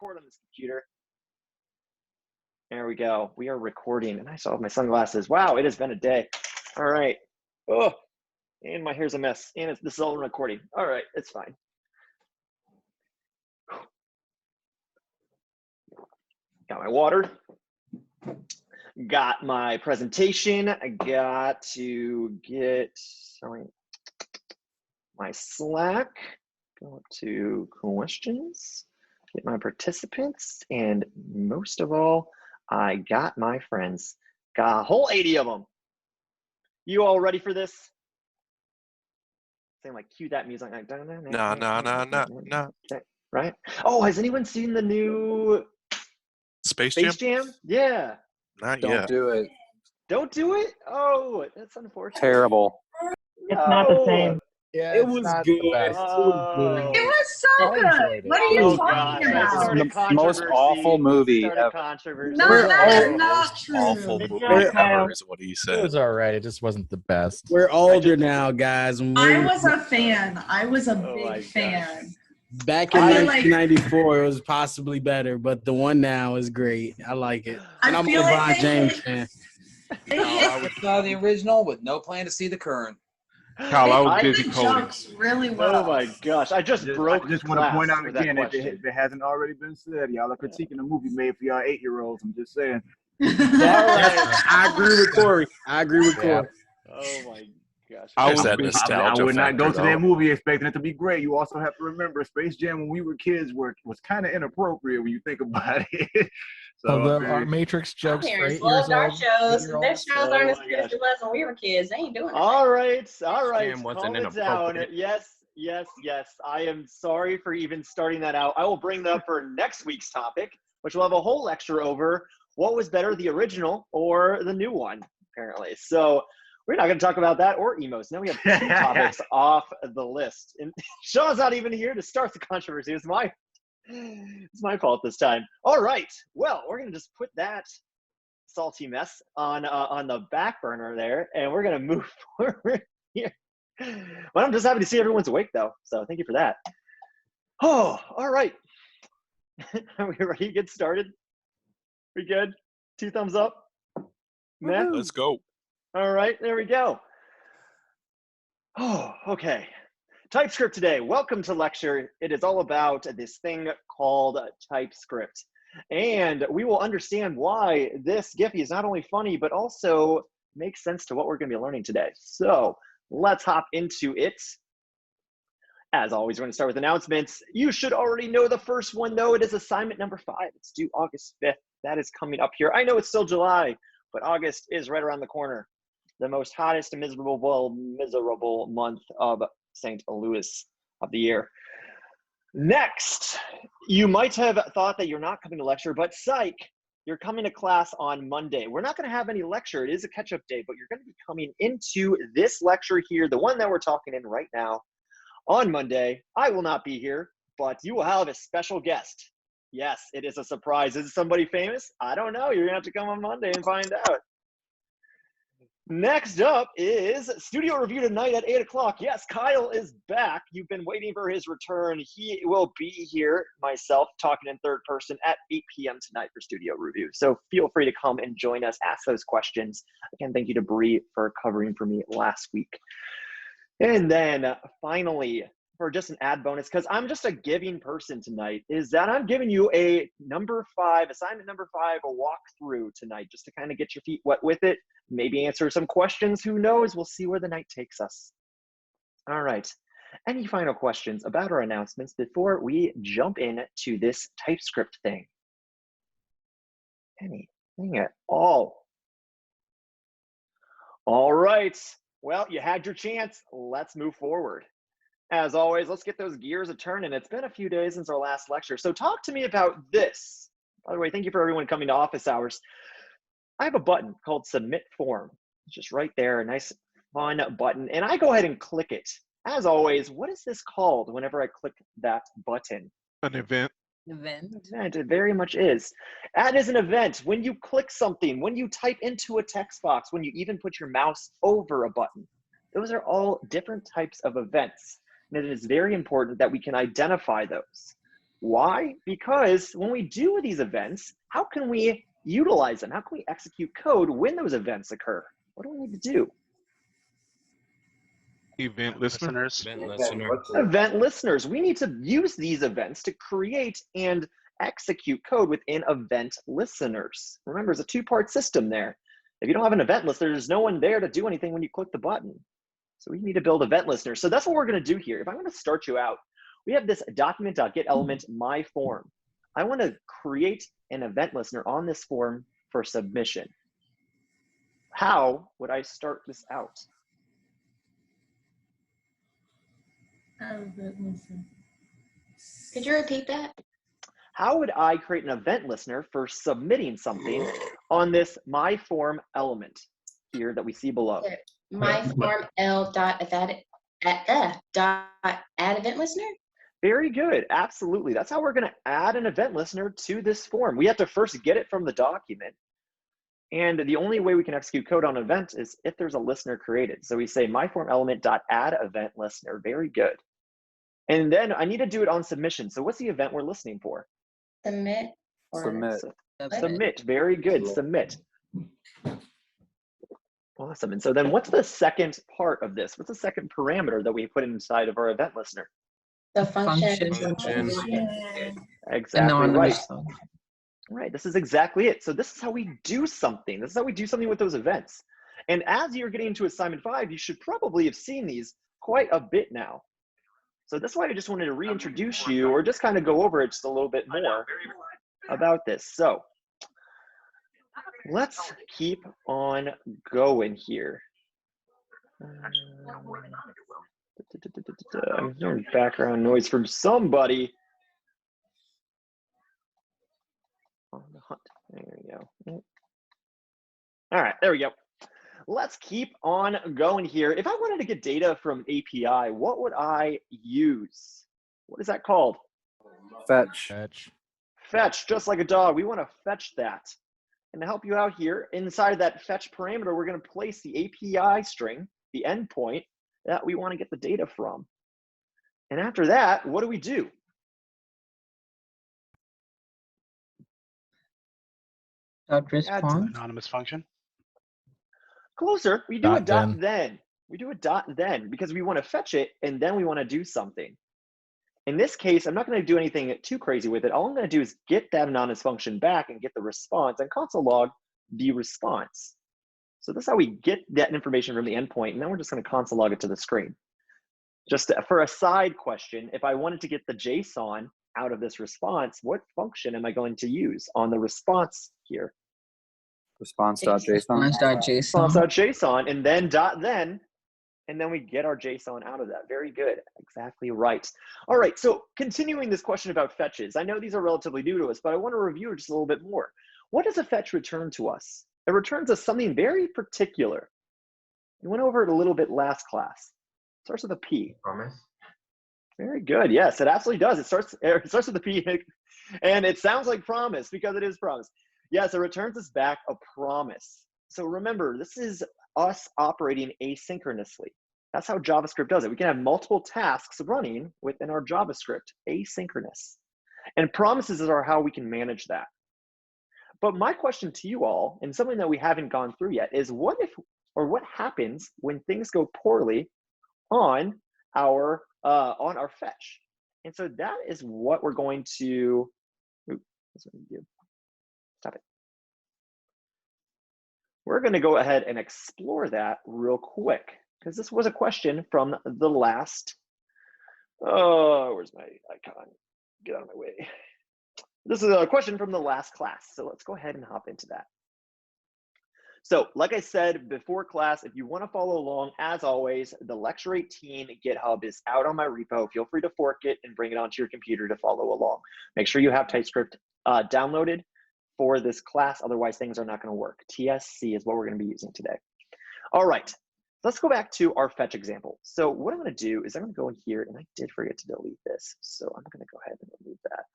record on this computer. There we go. We are recording, and I still have my sunglasses. Wow, it has been a day. All right. Oh, and my hair's a mess. And this is all recording. All right, it's fine. Got my water. Got my presentation. I got to get my Slack. Go up to questions. Get my participants, and most of all, I got my friends. Got a whole 80 of them. You all ready for this? Saying like, cue that music. Like, No. Right? Oh, has anyone seen the new Space Jam? Yeah. Not Don't yet. do it. Don't do it? Oh, that's unfortunate. Terrible. It's not the same. Yeah, It was good. It was so I good. enjoyed it. What are you Oh, talking gosh. about? Started The most controversy. awful movie Started ever. controversy. No, that is all- not true. Awful Good movie job, Kyle. ever is what he It said. was all right. It just wasn't the best. We're older now, guys. And I we're- was a fan. I was a Oh my big fan. back in I feel like- 1994, it was possibly better, but the one now is great. I like it. And I I'm a feel like LeBron they James hit- fan. They No, hit, I saw the original with no plan to see the current. Kyle, I was I- busy the coding. jokes really well. Oh my gosh. I just broke I just want to class point out for that again, if question. it hasn't already been said, y'all are critiquing a movie made for y'all 8-year-olds. I'm just saying. All right. I agree with Corey. Yeah. Oh my gosh. I There's was that busy- nostalgia I would not go factor, to that though. movie expecting it to be great. You also have to remember, Space Jam when we were kids was kind of inappropriate when you think about it. So, Although I mean, our Matrix Our jokes for parents 8 years loved our old. shows. 8-year-olds. Their shows aren't as Oh my good as it was when we were kids. They ain't doing it. All right. Jam wasn't Calm it down. inappropriate. Yes. I am sorry for even starting that out. I will bring that up for next week's topic, which we'll have a whole lecture over what was better, the original or the new one, apparently. So we're not going to talk about that or emos. Now we have 2 topics off the list. And Sean's not even here to start the controversy. It's my fault this time. All right. Well, we're going to just put that salty mess on the back burner there, and we're going to move forward here. Well, I'm just happy to see everyone's awake, though. So thank you for that. Oh, all right. Are we ready to get started? We good? 2 thumbs up? Nah? Let's go. All right, there we go. Oh, okay. TypeScript today. Welcome to lecture. It is all about this thing called TypeScript. And we will understand why this Giphy is not only funny, but also makes sense to what we're going to be learning today. So let's hop into it. As always, we're going to start with announcements. You should already know the first one, though. It is assignment number 5. It's due August 5th. That is coming up here. I know it's still July, but August is right around the corner. The most hottest and miserable month of St. Louis of the year. Next, you might have thought that you're not coming to lecture, but psych, you're coming to class on Monday. We're not going to have any lecture. It is a catch-up day, but you're going to be coming into this lecture here, the one that we're talking in right now, on Monday. I will not be here, but you will have a special guest. Yes, it is a surprise. Is it somebody famous? I don't know. You're going to have to come on Monday and find out. Next up is studio review tonight at 8 o'clock. Yes, Kyle is back. You've been waiting for his return. He will be here, myself, talking in third person at 8 p.m. tonight for studio review. So feel free to come and join us, ask those questions. Again, thank you to Bree for covering for me last week. And then finally, for just an add bonus, because I'm just a giving person tonight, is that I'm giving you a assignment number 5, a walkthrough tonight, just to kind of get your feet wet with it, maybe answer some questions. Who knows? We'll see where the night takes us. All right. Any final questions about our announcements before we jump into this TypeScript thing? Anything at all? All right. Well, you had your chance. Let's move forward. As always, let's get those gears a-turning. It's been a few days since our last lecture, so talk to me about this. By the way, thank you for everyone coming to office hours. I have a button called Submit Form. It's just right there, a nice, fun button, and I go ahead and click it. As always, what is this called whenever I click that button? An event. Event. Event, it very much is. That is an event. When you click something, when you type into a text box, when you even put your mouse over a button, those are all different types of events. And it is very important that we can identify those. Why? Because when we do these events, how can we utilize them? How can we execute code when those events occur? What do we need to do? Event listener. Event listener. Event listeners. We need to use these events to create and execute code within event listeners. Remember, it's a two-part system there. If you don't have an event listener, there's no one there to do anything when you click the button. So we need to build event listeners. So that's what we're going to do here. If I'm going to start you out, we have this document.getElement my form. I want to create an event listener on this form for submission. How would I start this out? Could you repeat that? How would I create an event listener for submitting something on this my form element here that we see below? My form L dot add event listener? Very good. Absolutely. That's how we're going to add an event listener to this form. We have to first get it from the document. And the only way we can execute code on an event is if there's a listener created. So we say my form element dot add event listener. Very good. And then I need to do it on submission. So what's the event we're listening for? Submit. Submit. Submit. Very good. Submit. Awesome. And so then what's the second part of this? What's the second parameter that we put inside of our event listener? The function. Exactly right. Right, this is exactly it. So this is how we do something. This is how we do something with those events. And as you're getting into assignment 5, you should probably have seen these quite a bit now. So that's why I just wanted to reintroduce you or just kind of go over it just a little bit more about this. So let's keep on going here. I'm hearing background noise from somebody. On the hunt. There we go. All right, there we go. Let's keep on going here. If I wanted to get data from API, what would I use? What is that called? Fetch. Fetch. Fetch, just like a dog. We want to fetch that. And to help you out here, inside of that fetch parameter, we're going to place the API string, the endpoint that we want to get the data from. And after that, what do we do? Response. Anonymous function. Closer, we do a Dot then. We do a dot then because we want to fetch it and then we want to do something. In this case, I'm not going to do anything too crazy with it. All I'm going to do is get that anonymous function back and get the response and console log the response. So that's how we get that information from the endpoint, and then we're just going to console log it to the screen. Just for a side question, if I wanted to get the JSON out of this response, what function am I going to use on the response here? Response.json. Response.json, and then dot then, and then we get our JSON out of that. Very good. Exactly right. All right, so continuing this question about fetches. I know these are relatively new to us, but I want to review it just a little bit more. What does a fetch return to us? It returns us something very particular. We went over it a little bit last class. It starts with a P. Promise. Very good. Yes, it absolutely does. It starts with a P, and it sounds like promise because it is promise. Yes, it returns us back a promise. So remember, this is us operating asynchronously. That's how JavaScript does it. We can have multiple tasks running within our JavaScript, asynchronous. And promises are how we can manage that. But my question to you all, and something that we haven't gone through yet, is what happens when things go poorly on our fetch? And so that is what we're going to. Stop it. We're going to go ahead and explore that real quick because this was a question from the last. Oh, where's my icon? Get out of my way. This is a question from the last class, so let's go ahead and hop into that. So, like I said before class, if you want to follow along, as always, the Lecture 18 GitHub is out on my repo. Feel free to fork it and bring it onto your computer to follow along. Make sure you have TypeScript downloaded for this class, otherwise things are not going to work. TSC is what we're going to be using today. All right, let's go back to our fetch example. So what I'm going to do is I'm going to go in here, and I did forget to delete this, so I'm going to go ahead and remove that.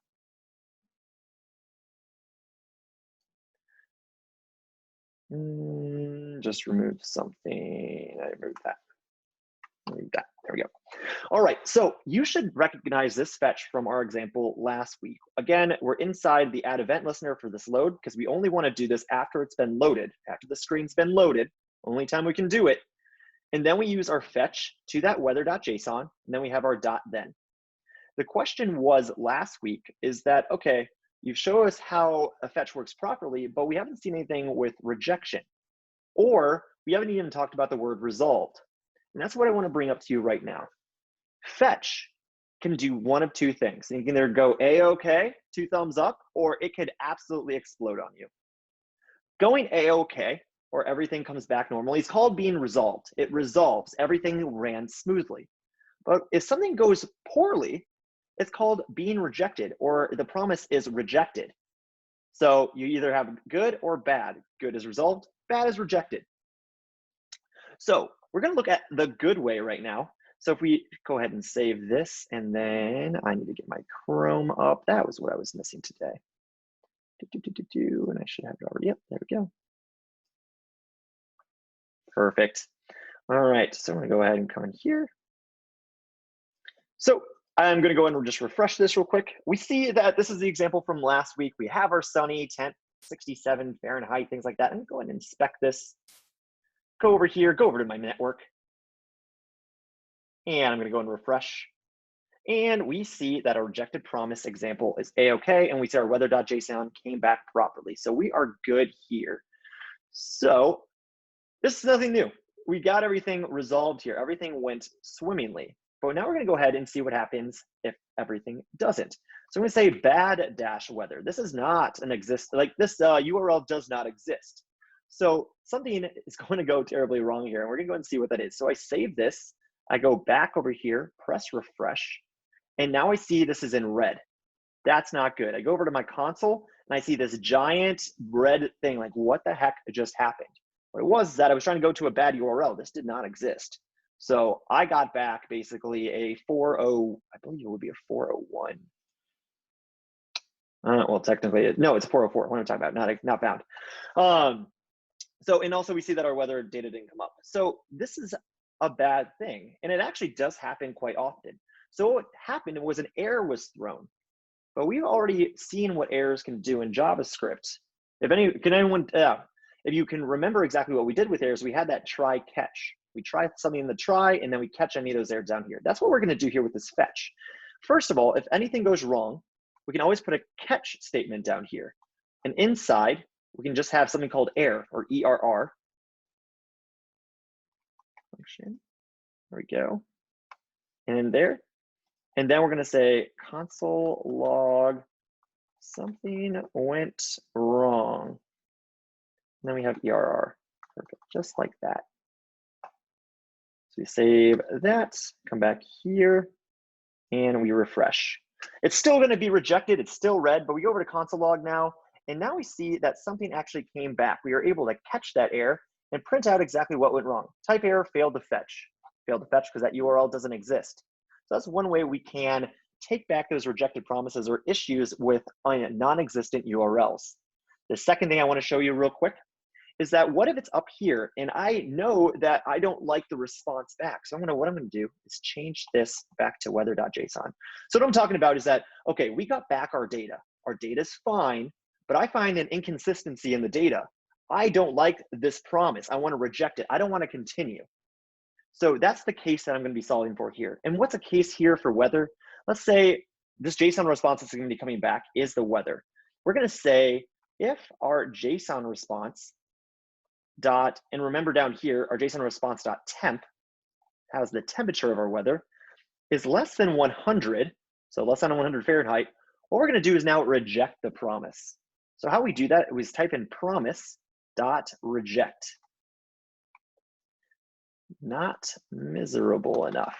Just remove something. I removed that. Remove that. There we go. All right, so you should recognize this fetch from our example last week. Again, we're inside the add event listener for this load because we only want to do this after it's been loaded, after the screen's been loaded, only time we can do it. And then we use our fetch to that weather.json, and then we have our dot then. The question was last week is that, okay, you show us how a fetch works properly, but we haven't seen anything with rejection, or we haven't even talked about the word resolved. And that's what I want to bring up to you right now. Fetch can do one of two things. You can either go A-OK, 2 thumbs up, or it could absolutely explode on you. Going A-OK, or everything comes back normally, is called being resolved. It resolves. Everything ran smoothly. But if something goes poorly, it's called being rejected, or the promise is rejected. So you either have good or bad. Good is resolved, bad is rejected. So we're going to look at the good way right now. So if we go ahead and save this, and then I need to get my Chrome up. That was what I was missing today. And I should have it already. Yep, there we go. Perfect. All right, so I'm going to go ahead and come in here. So I'm going to go ahead and just refresh this real quick. We see that this is the example from last week. We have our sunny, temp 67 Fahrenheit, things like that. I'm going to go ahead and inspect this. Go over here, go over to my network. And I'm going to go and refresh. And we see that our rejected promise example is A-OK, and we see our weather.json came back properly. So we are good here. So this is nothing new. We got everything resolved here. Everything went swimmingly. But now we're going to go ahead and see what happens if everything doesn't. So I'm going to say bad-weather. This is not an this URL does not exist. So something is going to go terribly wrong here, and we're going to go and see what that is. So I save this. I go back over here, press refresh, and now I see this is in red. That's not good. I go over to my console, and I see this giant red thing, like what the heck just happened? What it was is that I was trying to go to a bad URL. This did not exist. So I got back basically a 4.0, I believe it would be a 4.01. Well, technically, no, it's a 4.04. What am I talking about? Not found. So, and also we see that our weather data didn't come up. So this is a bad thing, and it actually does happen quite often. So what happened was an error was thrown, but we've already seen what errors can do in JavaScript. If you can remember exactly what we did with errors, we had that try catch. We try something in the try, and then we catch any of those errors down here. That's what we're going to do here with this fetch. First of all, if anything goes wrong, we can always put a catch statement down here, and inside we can just have something called error, or ERR. Function. There we go. And in there. And then we're going to say console log something went wrong. And then we have ERR. Perfect. Just like that. So we save that, come back here, and we refresh. It's still going to be rejected. It's still red, but we go over to console log now. And now we see that something actually came back. We are able to catch that error and print out exactly what went wrong. Type error, failed to fetch. Failed to fetch because that URL doesn't exist. So that's one way we can take back those rejected promises or issues with non-existent URLs. The second thing I want to show you real quick is that what if it's up here and I know that I don't like the response back? So what I'm going to do is change this back to weather.json. So what I'm talking about is that, okay, we got back our data. Our data's fine, but I find an inconsistency in the data. I don't like this promise. I want to reject it. I don't want to continue. So that's the case that I'm going to be solving for here. And what's a case here for weather? Let's say this JSON response that's going to be coming back is the weather. We're going to say if our JSON response dot, and remember down here, our JSON response dot temp has the temperature of our weather, is less than 100, so less than 100 Fahrenheit, what we're going to do is now reject the promise. So how we do that is type in promise dot reject. Not miserable enough.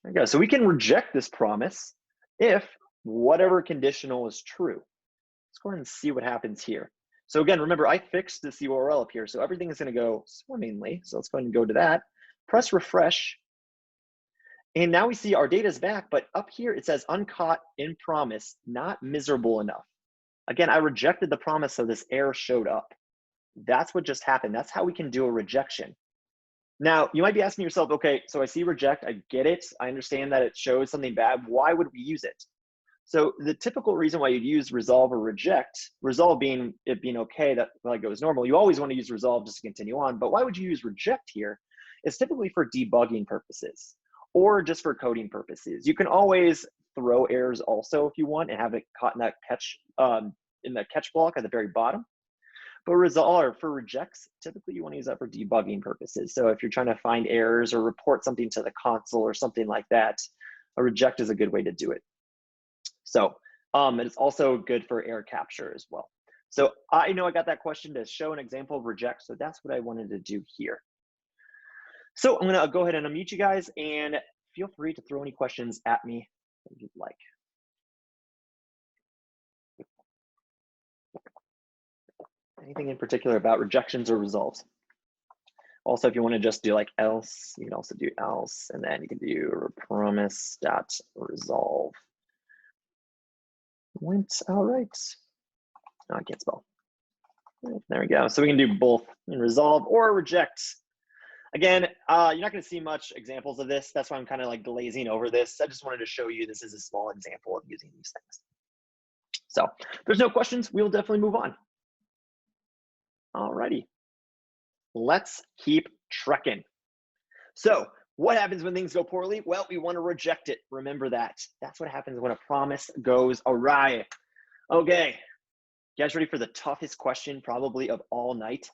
There we go. So we can reject this promise if whatever conditional is true. Let's go ahead and see what happens here. So again, remember, I fixed this URL up here, so everything is going to go swimmingly. So let's go ahead and go to that. Press refresh. And now we see our data is back, but up here it says uncaught in promise, not miserable enough. Again, I rejected the promise, so this error showed up. That's what just happened. That's how we can do a rejection. Now, you might be asking yourself, okay, so I see reject, I get it. I understand that it shows something bad. Why would we use it? So the typical reason why you'd use resolve or reject, resolve being it being okay, that like goes normal. You always want to use resolve just to continue on, but why would you use reject here? It's typically for debugging purposes or just for coding purposes. You can always throw errors also if you want and have it caught in that catch block at the very bottom. But resolve or for rejects, typically you want to use that for debugging purposes. So if you're trying to find errors or report something to the console or something like that, a reject is a good way to do it. So it's also good for error capture as well. So I know I got that question to show an example of reject. So that's what I wanted to do here. So I'm gonna go ahead and unmute you guys and feel free to throw any questions at me if you'd like. Anything in particular about rejections or resolves? Also, if you want to just do like else, you can also do else, and then you can do promise.resolve. Went all right. No, I can't spell. There we go. So we can do both in resolve or reject. Again, you're not going to see much examples of this. That's why I'm kind of like glazing over this. I just wanted to show you this is a small example of using these things. So if there's no questions, we'll definitely move on. Alrighty, let's keep trekking. So what happens when things go poorly? Well, we want to reject it. Remember that. That's what happens when a promise goes awry. Okay, you guys ready for the toughest question probably of all night?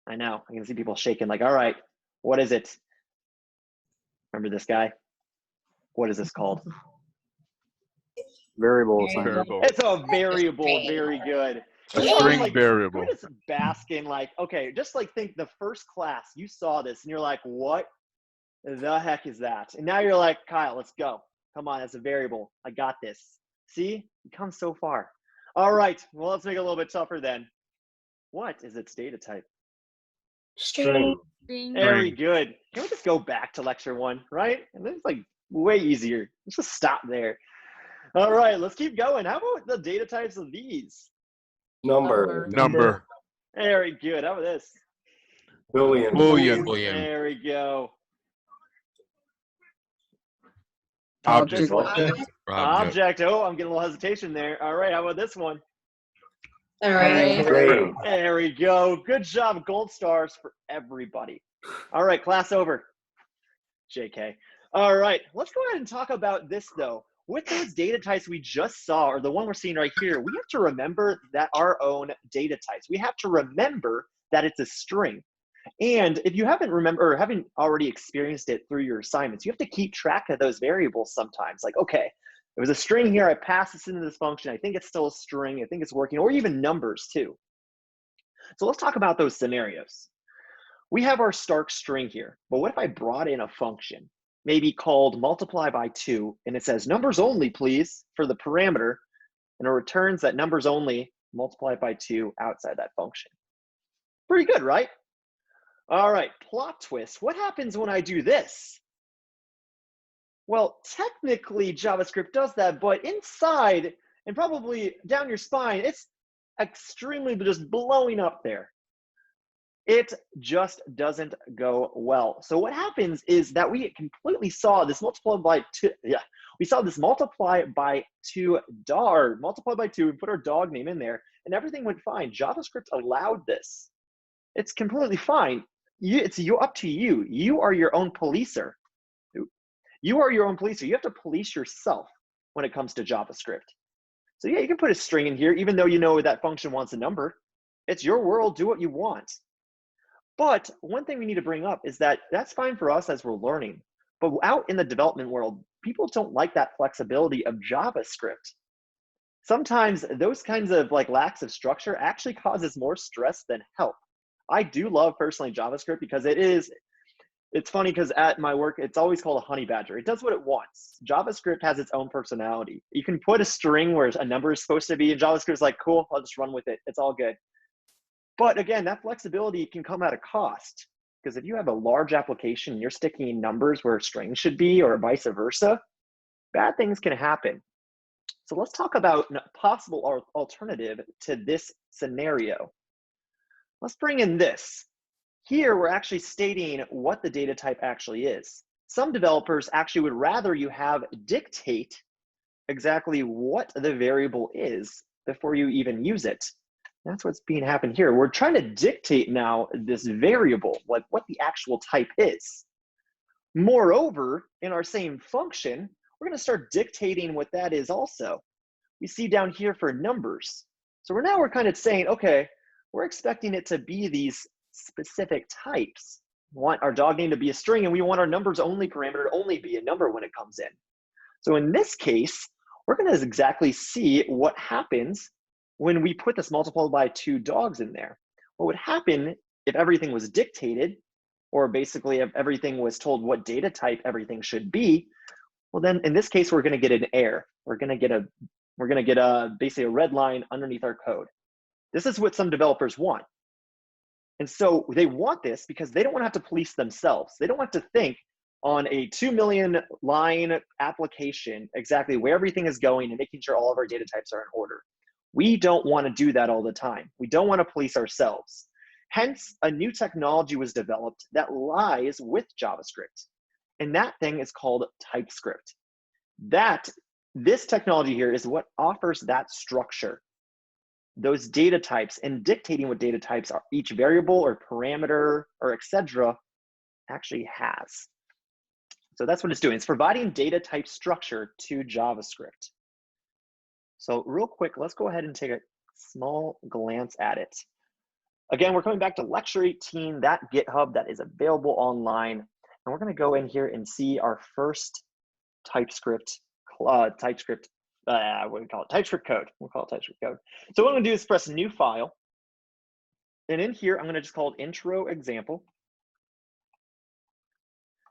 I know, I can see people shaking like, all right, what is it? Remember this guy? What is this called? Variable. Variable. It's a variable, very good. A string variable. We're just basking like, okay, just like think the first class, you saw this and you're like, what the heck is that? And now you're like, Kyle, let's go. Come on, that's a variable. I got this. See, you come so far. All right, well, let's make it a little bit tougher then. What is its data type? String. Very good. Can we just go back to lecture 1, right? And it's like way easier. Let's just stop there. All right, let's keep going. How about the data types of these? Number. Very good. How about this? Boolean. There we go. Object. Object. Oh, I'm getting a little hesitation there. All right, how about this one? Array. There we go. Good job. Gold stars for everybody. All right, class over. JK. All right, let's go ahead and talk about this though. With those data types we just saw, or the one we're seeing right here, we have to remember that our own data types. We have to remember that it's a string. And if you haven't haven't already experienced it through your assignments, you have to keep track of those variables sometimes. Like, okay, it was a string here, I passed this into this function, I think it's still a string, I think it's working, or even numbers too. So let's talk about those scenarios. We have our Stark string here, but what if I brought in a function, maybe called multiply by 2, and it says numbers only, please, for the parameter, and it returns that numbers only multiplied by 2 outside that function. Pretty good, right? All right, plot twist. What happens when I do this? Well, technically JavaScript does that, but inside and probably down your spine, it's extremely just blowing up there. It just doesn't go well. So what happens is that we completely saw this multiply by 2. Yeah, we saw this multiply by 2 dar, multiply by 2, and put our dog name in there, and everything went fine. JavaScript allowed this. It's completely fine. It's up to you. You are your own policer. You are your own policer. You have to police yourself when it comes to JavaScript. So yeah, you can put a string in here, even though you know that function wants a number. It's your world. Do what you want. But one thing we need to bring up is that that's fine for us as we're learning. But out in the development world, people don't like that flexibility of JavaScript. Sometimes those kinds of like lacks of structure actually causes more stress than help. I do love personally JavaScript because it's funny because at my work, it's always called a honey badger. It does what it wants. JavaScript has its own personality. You can put a string where a number is supposed to be, and JavaScript's like, cool, I'll just run with it. It's all good. But again, that flexibility can come at a cost, because if you have a large application and you're sticking in numbers where strings should be, or vice versa, bad things can happen. So let's talk about a possible alternative to this scenario. Let's bring in this. Here, we're actually stating what the data type actually is. Some developers actually would rather you have dictate exactly what the variable is before you even use it. That's what's being happened here. We're trying to dictate now this variable, like what the actual type is. Moreover, in our same function, we're going to start dictating what that is also. We see down here for numbers. So we're kind of saying, okay, we're expecting it to be these specific types. We want our dog name to be a string, and we want our numbers only parameter to only be a number when it comes in. So in this case, we're going to exactly see what happens when we put this multiplied by 2 dogs in there. What would happen if everything was dictated, or basically if everything was told what data type everything should be? Well, then in this case, we're going to get an error. We're going to get basically a red line underneath our code. This is what some developers want. And so they want this because they don't want to have to police themselves. They don't want to think on a 2 million line application exactly where everything is going and making sure all of our data types are in order. We don't want to do that all the time. We don't want to police ourselves. Hence, a new technology was developed that lies with JavaScript. And that thing is called Typescript. This technology here is what offers that structure, those data types, and dictating what data types are each variable or parameter or etc. actually has. So that's what it's doing. It's providing data type structure to JavaScript. So real quick, let's go ahead and take a small glance at it. Again, we're coming back to lecture 18, that GitHub that is available online. And we're going to go in here and see our first TypeScript code. TypeScript code. We'll call it TypeScript code. So what I'm going to do is press new file. And in here, I'm going to just call it intro example.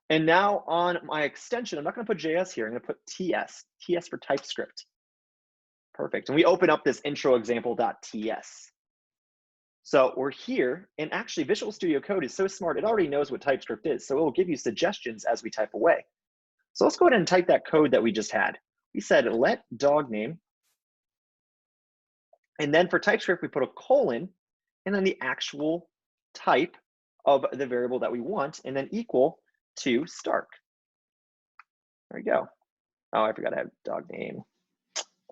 And now on my extension, I'm not going to put JS here. I'm going to put TS for TypeScript. Perfect. And we open up this intro example.ts. So we're here, and actually Visual Studio Code is so smart, it already knows what TypeScript is. So it will give you suggestions as we type away. So let's go ahead and type that code that we just had. We said let dog name. And then for TypeScript, we put a colon, and then the actual type of the variable that we want, and then equal to Stark. There we go. Oh, I forgot to have dog name.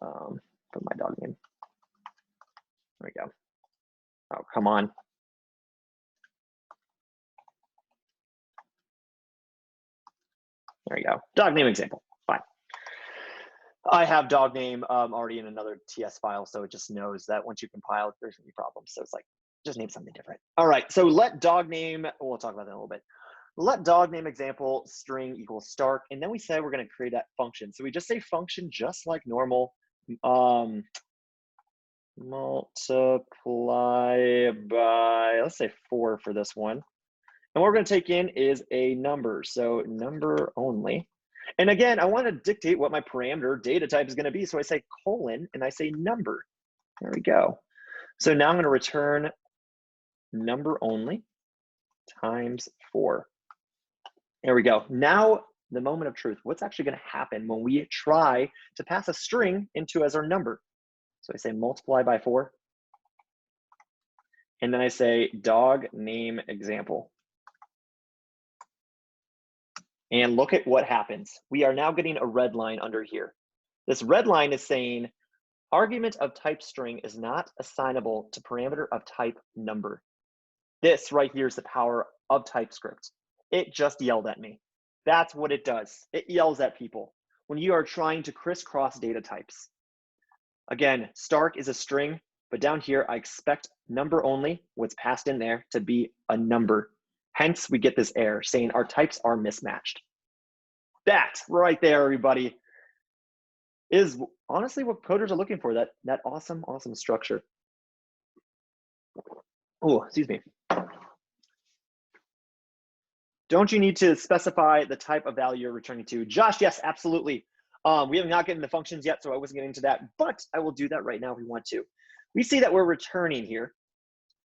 Put my dog name. There we go. Oh, come on. There you go. Dog name example. Fine. I have dog name already in another TS file, so it just knows that once you compile, there's going to be problems. So it's like, just name something different. All right, so let dog name, we'll talk about that in a little bit. Let dog name example string equals Stark, and then we say we're going to create that function. So we just say function just like normal. Multiply by, let's say 4 for this one. And what we're going to take in is a number. So number only. And again, I want to dictate what my parameter data type is going to be. So I say colon and I say number. There we go. So now I'm going to return number only times 4. There we go. Now the moment of truth. What's actually going to happen when we try to pass a string into as our number? So I say multiply by 4. And then I say dog name example. And look at what happens. We are now getting a red line under here. This red line is saying argument of type string is not assignable to parameter of type number. This right here is the power of TypeScript. It just yelled at me. That's what it does. It yells at people when you are trying to crisscross data types. Again, Stark is a string, but down here, I expect number only, what's passed in there, to be a number. Hence, we get this error saying our types are mismatched. That right there, everybody, is honestly what coders are looking for, that awesome, awesome structure. Oh, excuse me. Don't you need to specify the type of value you're returning to? Josh, yes, absolutely. We have not gotten the functions yet, so I wasn't getting to that, but I will do that right now if we want to. We see that we're returning here.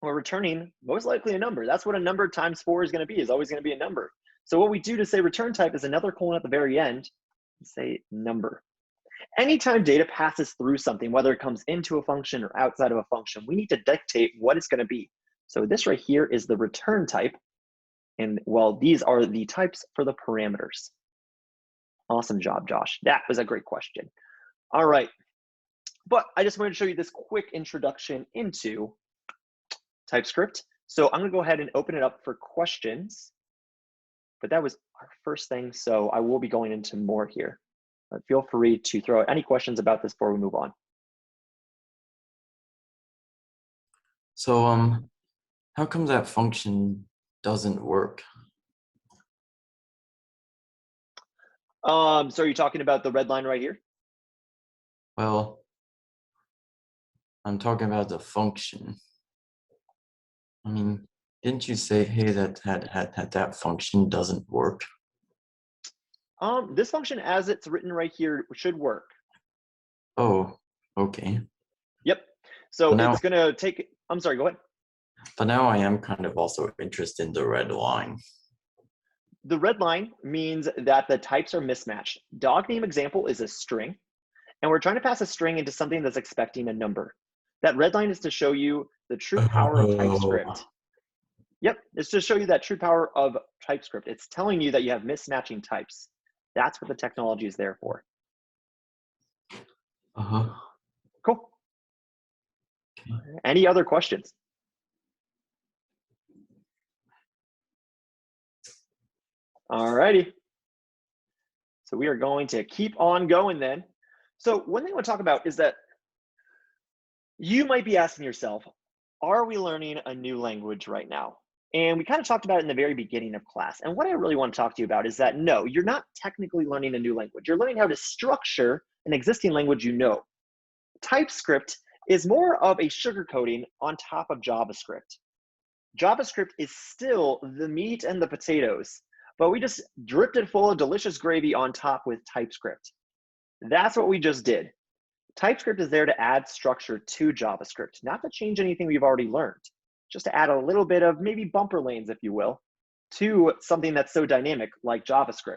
We're returning most likely a number. That's what a number times 4 is going to be, is always going to be a number. So what we do to say return type is another colon at the very end, and say number. Anytime data passes through something, whether it comes into a function or outside of a function, we need to dictate what it's going to be. So this right here is the return type. And well, these are the types for the parameters. Awesome job, Josh. That was a great question. All right. But I just wanted to show you this quick introduction into TypeScript. So I'm going to go ahead and open it up for questions. But that was our first thing. So I will be going into more here. But feel free to throw out any questions about this before we move on. So, how come that function doesn't work? So are you talking about the red line right here? Well, I'm talking about the function. I mean, didn't you say, hey, that function doesn't work? This function as it's written right here should work. Oh, okay. Yep. So Now- it's gonna take, I'm sorry, go ahead. But now I am kind of also interested in the red line. The red line means that the types are mismatched. Dog name example is a string, and we're trying to pass a string into something that's expecting a number. That red line is to show you the true power of TypeScript. Yep, it's to show you that true power of TypeScript. It's telling you that you have mismatching types. That's what the technology is there for. Uh-huh. Cool. Okay. Any other questions? All righty. So we are going to keep on going then. So one thing I want to talk about is that you might be asking yourself, are we learning a new language right now? And we kind of talked about it in the very beginning of class. And what I really want to talk to you about is that no, you're not technically learning a new language. You're learning how to structure an existing language you know. TypeScript is more of a sugarcoating on top of JavaScript. JavaScript is still the meat and the potatoes, but we just dripped it full of delicious gravy on top with TypeScript. That's what we just did. TypeScript is there to add structure to JavaScript, not to change anything we've already learned, just to add a little bit of maybe bumper lanes, if you will, to something that's so dynamic like JavaScript.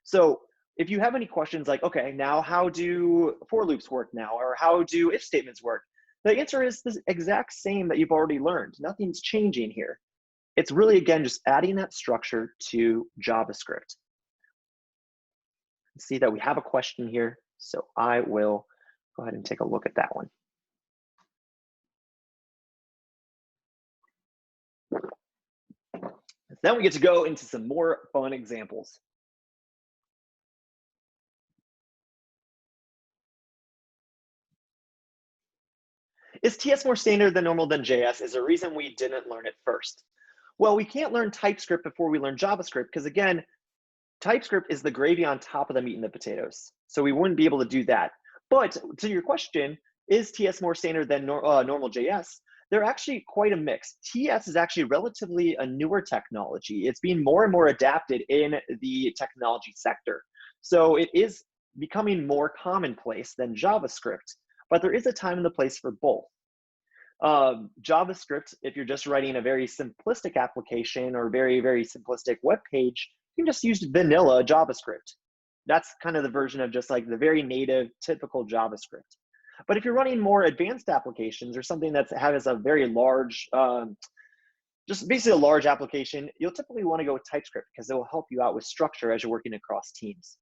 So if you have any questions like, okay, now how do for loops work now? Or how do if statements work? The answer is the exact same that you've already learned. Nothing's changing here. It's really, again, just adding that structure to JavaScript. See that we have a question here, so I will go ahead and take a look at that one. Then we get to go into some more fun examples. Is TS more standard than normal than JS? Is a reason we didn't learn it first. Well, we can't learn TypeScript before we learn JavaScript because, again, TypeScript is the gravy on top of the meat and the potatoes. So we wouldn't be able to do that. But to your question, is TS more standard than normal JS? They're actually quite a mix. TS is actually relatively a newer technology. It's being more and more adapted in the technology sector. So it is becoming more commonplace than JavaScript, but there is a time and a place for both. JavaScript, if you're just writing a very simplistic application or very, very simplistic web page, you can just use vanilla JavaScript. That's kind of the version of just like the very native, typical JavaScript. But if you're running more advanced applications or something that has a very large, just basically a large application, you'll typically want to go with TypeScript because it will help you out with structure as you're working across teams.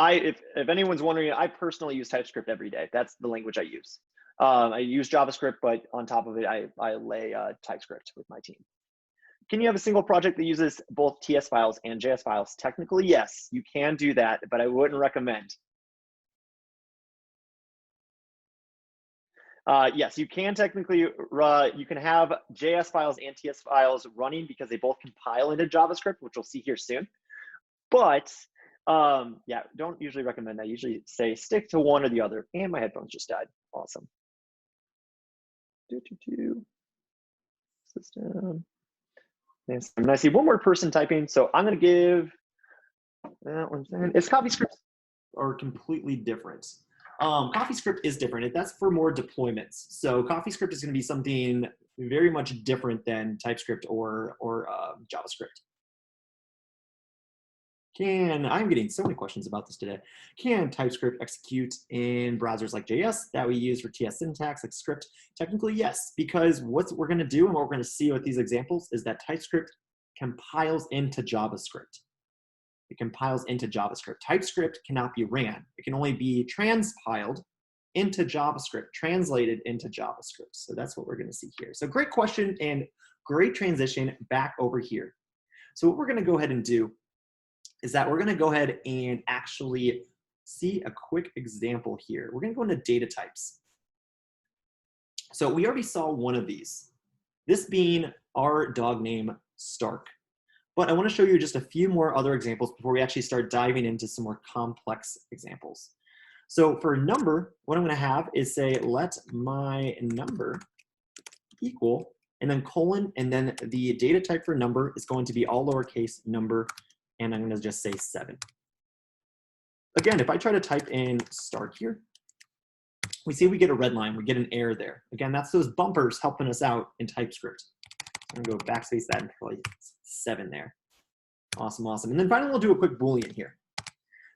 If anyone's wondering, I personally use TypeScript every day. That's the language I use. I use JavaScript, but on top of it, I lay TypeScript with my team. Can you have a single project that uses both TS files and JS files? Technically, yes, you can do that, but I wouldn't recommend. Yes, you can technically, you can have JS files and TS files running because they both compile into JavaScript, which we'll see here soon. But yeah, don't usually recommend that. I usually say stick to one or the other. And my headphones just died. Awesome. System. Yes. And I see one more person typing, so I'm going to give that one. It's CoffeeScript are completely different. CoffeeScript is different. That's for more deployments. So CoffeeScript is going to be something very much different than TypeScript or JavaScript. I'm getting so many questions about this today. Can TypeScript execute in browsers like JS that we use for TS syntax like script? Technically, yes, because what we're going to do and what we're going to see with these examples is that TypeScript compiles into JavaScript. It compiles into JavaScript. TypeScript cannot be ran. It can only be transpiled into JavaScript, translated into JavaScript. So that's what we're going to see here. So great question and great transition back over here. So what we're going to go ahead and do is that we're going to go ahead and actually see a quick example here. We're going to go into data types. So we already saw one of these, this being our dog name Stark. But I want to show you just a few more other examples before we actually start diving into some more complex examples. So for number, what I'm going to have is say, let my number equal, and then colon, and then the data type for number is going to be all lowercase number, and I'm going to just say 7. Again, if I try to type in Stark here, we see we get a red line, we get an error there. Again, that's those bumpers helping us out in TypeScript. I'm going to go backspace that and probably 7 there. Awesome, awesome. And then finally, we'll do a quick Boolean here.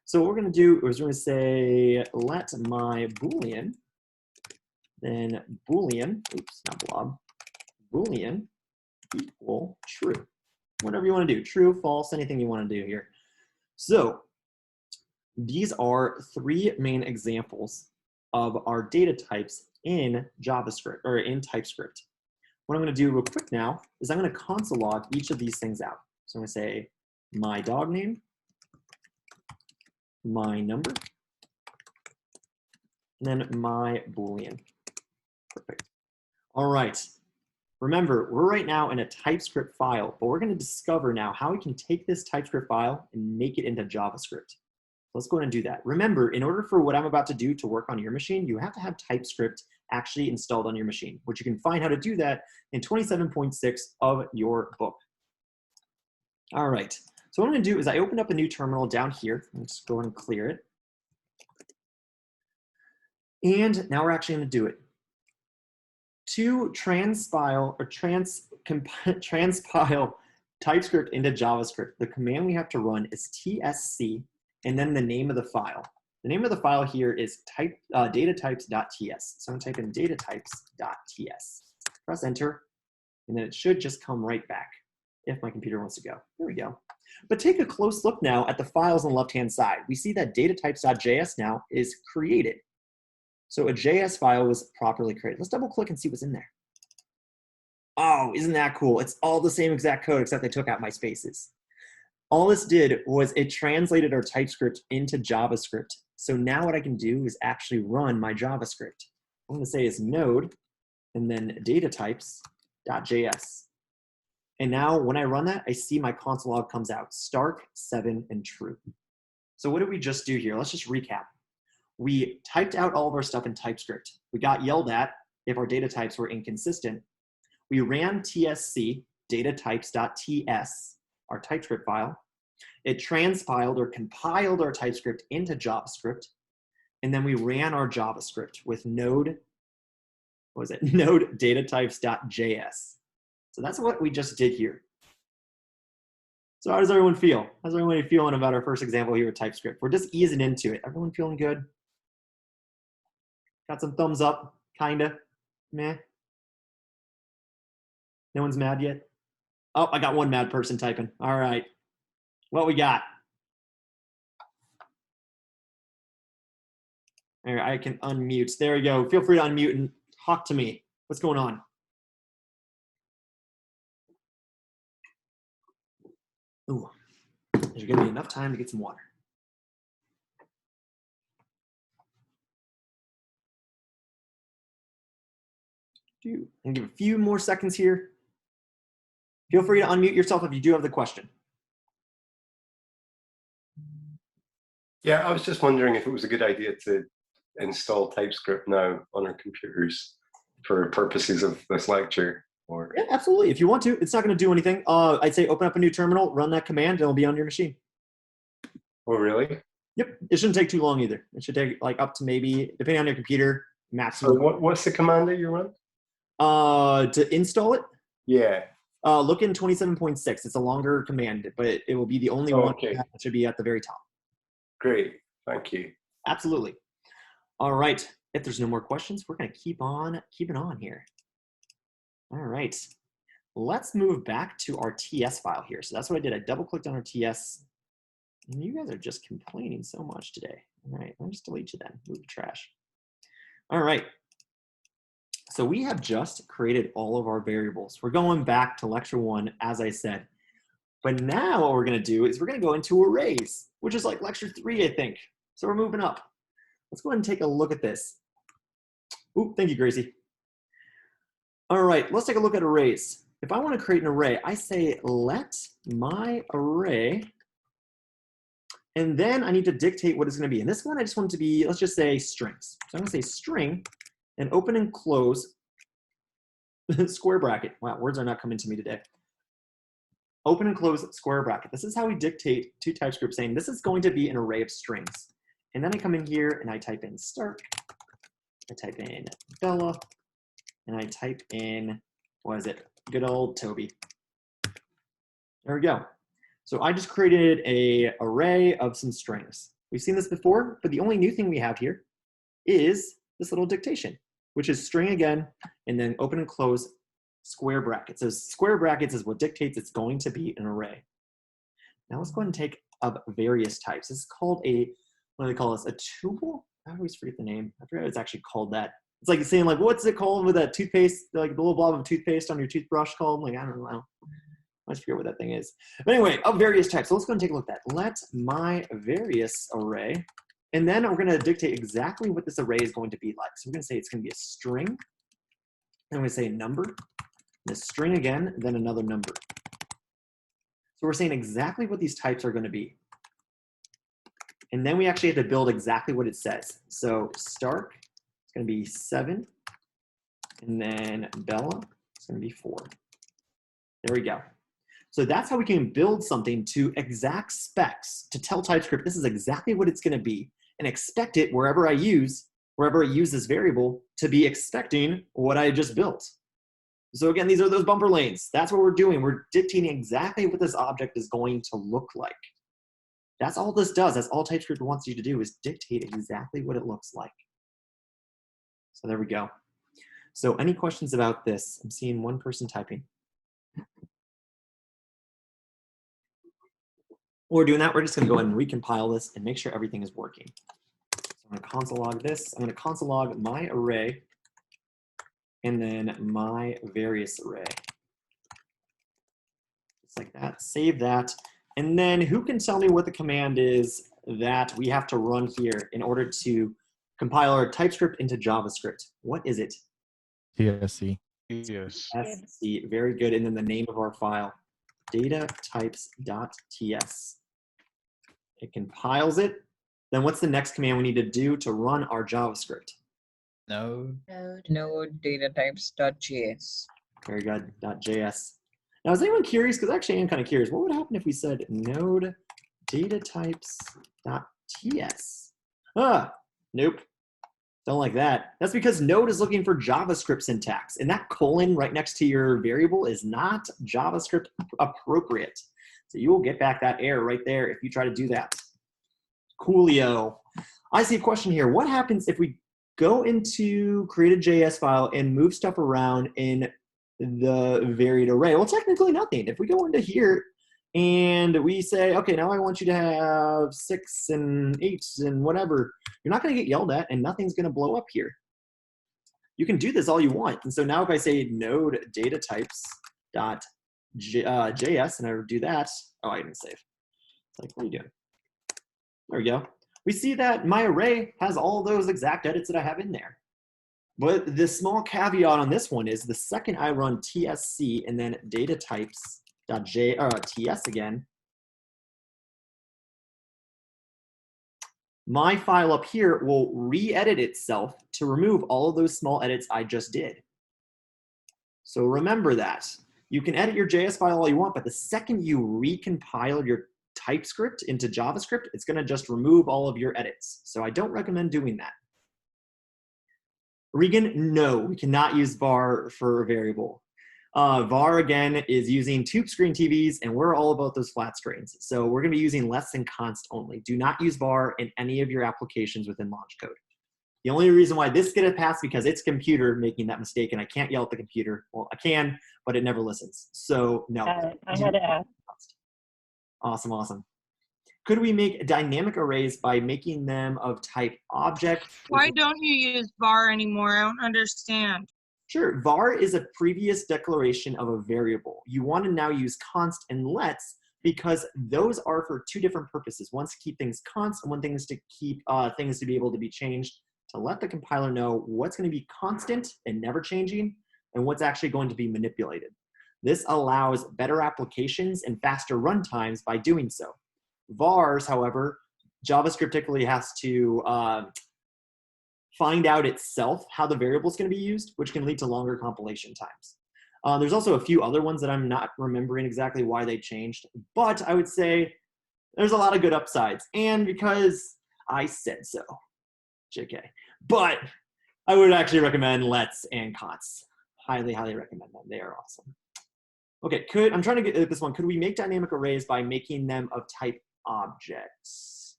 So what we're going to do is we're going to say, let my Boolean, then Boolean, oops, not blob, Boolean equal true. Whatever you want to do, true, false, anything you want to do here. So these are 3 main examples of our data types in JavaScript, or in TypeScript. What I'm going to do real quick now is I'm going to console log each of these things out. So I'm going to say my dog name, my number, and then my Boolean. Perfect. All right. Remember, we're right now in a TypeScript file, but we're going to discover now how we can take this TypeScript file and make it into JavaScript. Let's go ahead and do that. Remember, in order for what I'm about to do to work on your machine, you have to have TypeScript actually installed on your machine, which you can find how to do that in 27.6 of your book. All right, so what I'm going to do is I open up a new terminal down here. Let's go ahead and clear it. And now we're actually going to do it. To transpile or transpile TypeScript into JavaScript, the command we have to run is tsc and then the name of the file. The name of the file here is datatypes.ts. So I'm going to type in datatypes.ts. Press enter, and then it should just come right back if my computer wants to go. There we go. But take a close look now at the files on the left-hand side. We see that datatypes.js now is created. So a JS file was properly created. Let's double click and see what's in there. Oh, isn't that cool? It's all the same exact code except they took out my spaces. All this did was it translated our TypeScript into JavaScript. So now what I can do is actually run my JavaScript. I'm going to say is node and then datatypes.js. And now when I run that, I see my console log comes out, Stark, 7, and true. So what did we just do here? Let's just recap. We typed out all of our stuff in TypeScript. We got yelled at if our data types were inconsistent. We ran tsc, datatypes.ts, our TypeScript file. It transpiled or compiled our TypeScript into JavaScript. And then we ran our JavaScript with node, what was it? Node datatypes.js. So that's what we just did here. So how does everyone feel? How's everyone feeling about our first example here with TypeScript? We're just easing into it. Everyone feeling good? Got some thumbs up, kinda, meh. No one's mad yet? Oh, I got one mad person typing. All right, what we got? All right, I can unmute. There we go. Feel free to unmute and talk to me. What's going on? Ooh, there's gonna be enough time to get some water. I'm gonna give a few more seconds here. Feel free to unmute yourself if you do have the question. Yeah, I was just wondering if it was a good idea to install TypeScript now on our computers for purposes of this lecture. Or yeah, absolutely. If you want to, it's not going to do anything. I'd say open up a new terminal, run that command, and it'll be on your machine. Oh, really? Yep. It shouldn't take too long either. It should take like up to maybe, depending on your computer, maximum. So what's the command that you run? To install it? Yeah. Look in 27.6. It's a longer command, but it will be the only one Okay. that should be at the very top. Great. Thank you. Absolutely. All right. If there's no more questions, we're going to keep on keeping on here. All right. Let's move back to our TS file here. So that's what I did. I double-clicked on our TS. And you guys are just complaining so much today. All right. I'll just delete you then. Move the trash. All right. So we have just created all of our variables. We're going back to lecture 1, as I said. But now what we're going to do is we're going to go into arrays, which is like lecture 3, I think. So we're moving up. Let's go ahead and take a look at this. Ooh, thank you, Gracie. All right, let's take a look at arrays. If I want to create an array, I say let my array, and then I need to dictate what it's going to be. And this one, I just want it to be, let's just say strings. So I'm going to say string, and open and close square bracket. Wow, words are not coming to me today. Open and close square bracket. This is how we dictate to TypeScript saying this is going to be an array of strings. And then I come in here and I type in Stark, I type in Bella, and I type in, what is it? Good old Toby. There we go. So I just created an array of some strings. We've seen this before, but the only new thing we have here is this little dictation, which is string again, and then open and close square brackets. So square brackets is what dictates it's going to be an array. Now let's go ahead and take up various types. This is called a, what do they call this? A tuple? I always forget the name. I forget it's actually called that. It's like saying like, what's it called with that toothpaste, like the little blob of toothpaste on your toothbrush called? Like, I don't know. I just forget what that thing is. But anyway, of various types. So let's go and take a look at that. Let my various array, and then we're going to dictate exactly what this array is going to be like. So we're going to say it's going to be a string. And we're going to say number, and a string again, then another number. So we're saying exactly what these types are going to be. And then we actually have to build exactly what it says. So Stark is going to be 7, and then Bella is going to be 4. There we go. So that's how we can build something to exact specs to tell TypeScript this is exactly what it's going to be, and expect it wherever I use this variable to be expecting what I just built. So again, these are those bumper lanes. That's what we're doing. We're dictating exactly what this object is going to look like. That's all this does. That's all TypeScript wants you to do, is dictate exactly what it looks like. So there we go. So any questions about this? I'm seeing one person typing. While we're doing that, we're just going to go ahead and recompile this and make sure everything is working. So I'm going to console log this. I'm going to console log my array and then my various array. Just like that. Save that. And then who can tell me what the command is that we have to run here in order to compile our TypeScript into JavaScript? What is it? TSC. Yes. TSC. Very good. And then the name of our file, datatypes.ts. It compiles it. Then what's the next command we need to do to run our JavaScript? Node datatypes.js. Very good. .js. Now, is anyone curious? Because actually, I'm kind of curious. What would happen if we said node datatypes.ts? Nope. Don't like that. That's because Node is looking for JavaScript syntax, and that colon right next to your variable is not JavaScript appropriate. So you will get back that error right there if you try to do that. Coolio. I see a question here. What happens if we go into create a JS file and move stuff around in the varied array? Well, technically nothing. If we go into here and we say, okay, now I want you to have 6 and 8 and whatever, you're not going to get yelled at and nothing's going to blow up here. You can do this all you want. And so now if I say node datatypes.js and I do that, oh, I didn't save. It's like, what are you doing? There we go. We see that my array has all those exact edits that I have in there. But the small caveat on this one is the second I run tsc and then datatypes.ts again, my file up here will re-edit itself to remove all of those small edits I just did. So remember that. You can edit your JS file all you want, but the second you recompile your TypeScript into JavaScript, it's going to just remove all of your edits. So I don't recommend doing that. Regan, no, we cannot use var for a variable. var, again, is using tube screen TVs, and we're all about those flat screens. So we're going to be using lets and const only. Do not use var in any of your applications within launch code. The only reason why this gets passed because it's computer making that mistake, and I can't yell at the computer. Well, I can, but it never listens. So no. I had to ask. Awesome, awesome. Could we make dynamic arrays by making them of type object? Why don't you use var anymore? I don't understand. Sure, var is a previous declaration of a variable. You want to now use const and lets because those are for two different purposes. One's to keep things constant, one thing is to keep things to be able to be changed, to let the compiler know what's going to be constant and never changing and what's actually going to be manipulated. This allows better applications and faster runtimes by doing so. Vars, however, JavaScript typically has to find out itself how the variable is going to be used, which can lead to longer compilation times. There's also a few other ones that I'm not remembering exactly why they changed, but I would say there's a lot of good upsides. And because I said so, JK. But I would actually recommend lets and consts. Highly, highly recommend them. They are awesome. Okay, I'm trying to get at this one. Could we make dynamic arrays by making them of type objects?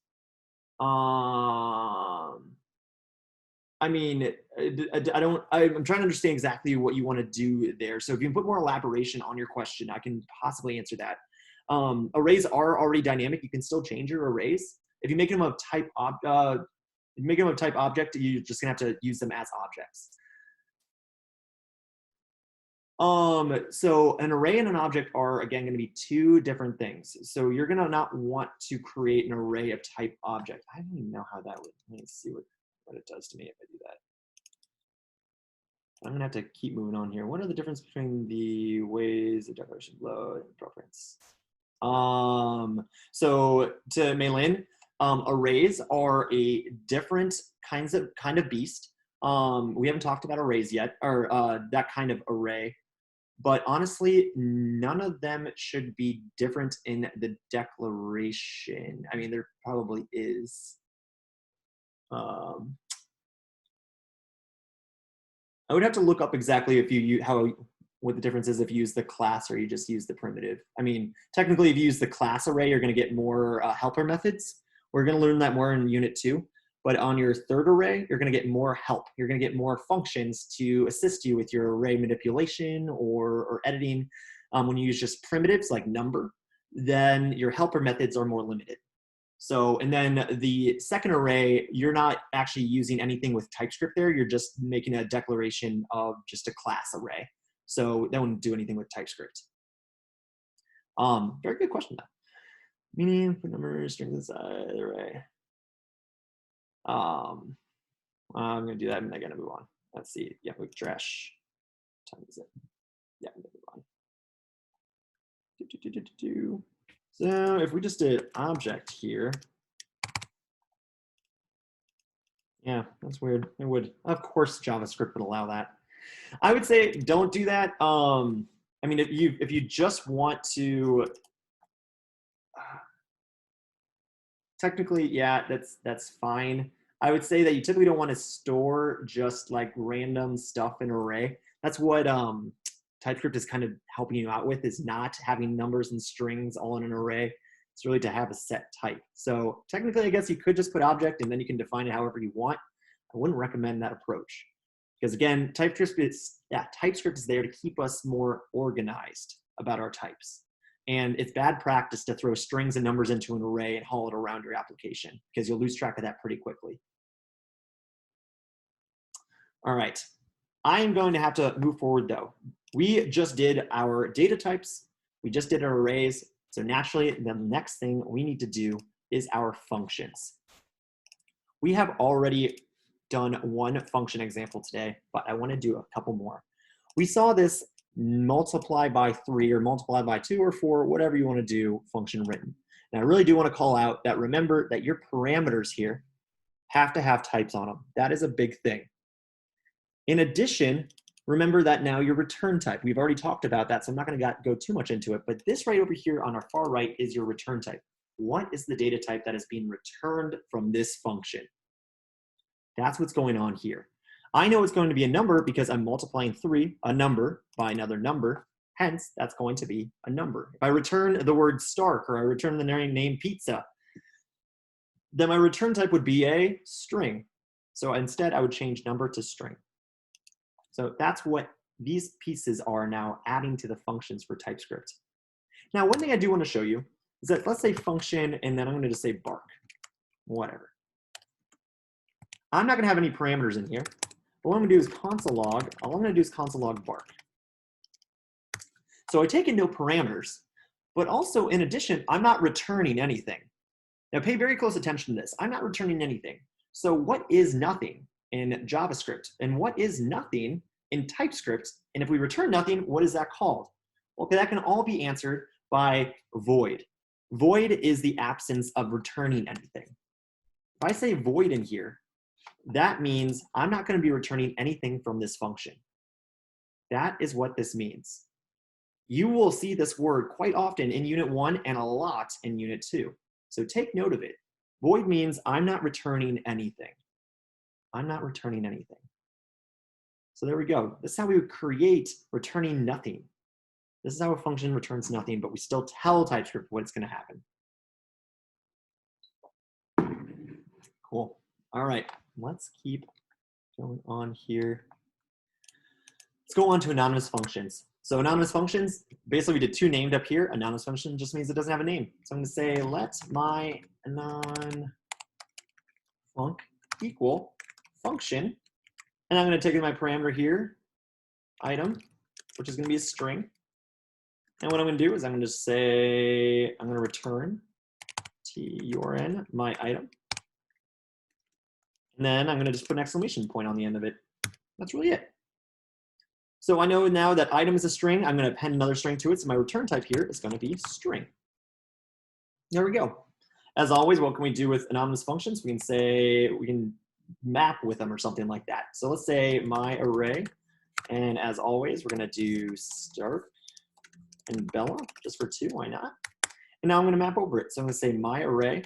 I mean, I'm trying to understand exactly what you want to do there. So if you can put more elaboration on your question, I can possibly answer that. Arrays are already dynamic. You can still change your arrays. If you make them of type object, you're just gonna have to use them as objects. So an array and an object are, again, going to be two different things. So you're going to not want to create an array of type object. I don't even know how that would, let me see what it does to me if I do that. I'm going to have to keep moving on here. What are the difference between the ways of declaration below and preference? So to Maylin, arrays are a different kind of beast. We haven't talked about arrays yet, or that kind of array. But honestly, none of them should be different in the declaration. I mean, there probably is. I would have to look up exactly if you what the difference is if you use the class or you just use the primitive. I mean, technically, if you use the class array, you're going to get more helper methods. We're going to learn that more in Unit 2. But on your third array, you're going to get more help. You're going to get more functions to assist you with your array manipulation or editing. When you use just primitives like number, then your helper methods are more limited. So, and then the second array, you're not actually using anything with TypeScript there. You're just making a declaration of just a class array. So that wouldn't do anything with TypeScript. Very good question though. Meaning, put numbers, strings inside the array. I'm going to do that and I'm going to move on. Let's see. Yeah, we trash. What time is it? Yeah, I'm going to move on. So if we just did object here. Yeah, that's weird. It would, of course, JavaScript would allow that. I would say don't do that. I mean, if you just want to, technically, yeah, that's fine. I would say that you typically don't want to store just like random stuff in an array. That's what TypeScript is kind of helping you out with, is not having numbers and strings all in an array. It's really to have a set type. So technically, I guess you could just put object and then you can define it however you want. I wouldn't recommend that approach. Because again, TypeScript is there to keep us more organized about our types. And it's bad practice to throw strings and numbers into an array and haul it around your application, because you'll lose track of that pretty quickly. All right, I am going to have to move forward though. We just did our data types. We just did our arrays. So naturally, the next thing we need to do is our functions. We have already done one function example today, but I want to do a couple more. We saw this multiply by 3 or multiply by 2 or 4, whatever you want to do, function written. And I really do want to call out that remember that your parameters here have to have types on them. That is a big thing. In addition, remember that now your return type. We've already talked about that, so I'm not going to go too much into it, but this right over here on our far right is your return type. What is the data type that is being returned from this function? That's what's going on here. I know it's going to be a number because I'm multiplying 3, a number, by another number. Hence, that's going to be a number. If I return the word Stark or I return the name pizza, then my return type would be a string. So instead, I would change number to string. So that's what these pieces are now adding to the functions for TypeScript. Now, one thing I do want to show you is that let's say function, and then I'm going to just say bark, whatever. I'm not going to have any parameters in here. But what I'm going to do is console log. All I'm going to do is console log bark. So I take in no parameters, but also in addition, I'm not returning anything. Now pay very close attention to this. I'm not returning anything. So what is nothing in JavaScript? And what is nothing in TypeScript? And if we return nothing, what is that called? Okay, that can all be answered by void. Void is the absence of returning anything. If I say void in here, that means I'm not going to be returning anything from this function. That is what this means. You will see this word quite often in Unit 1 and a lot in Unit 2. So take note of it. Void means I'm not returning anything. I'm not returning anything. So there we go. This is how we would create returning nothing. This is how a function returns nothing, but we still tell TypeScript what it's going to happen. Cool. All right, let's keep going on here. Let's go on to anonymous functions. So anonymous functions, basically we did 2 named up here. Anonymous function just means it doesn't have a name. So I'm going to say let my anon func equal function. And I'm going to take in my parameter here, item, which is going to be a string. And what I'm going to do is I'm going to say, I'm going to return turn my item. And then I'm going to just put an exclamation point on the end of it. That's really it. So I know now that item is a string. I'm going to append another string to it. So my return type here is going to be string. There we go. As always, what can we do with anonymous functions? We can say, we can map with them or something like that. So let's say my array. And as always, we're going to do Stark and Bella just for 2. Why not? And now I'm going to map over it. So I'm going to say my array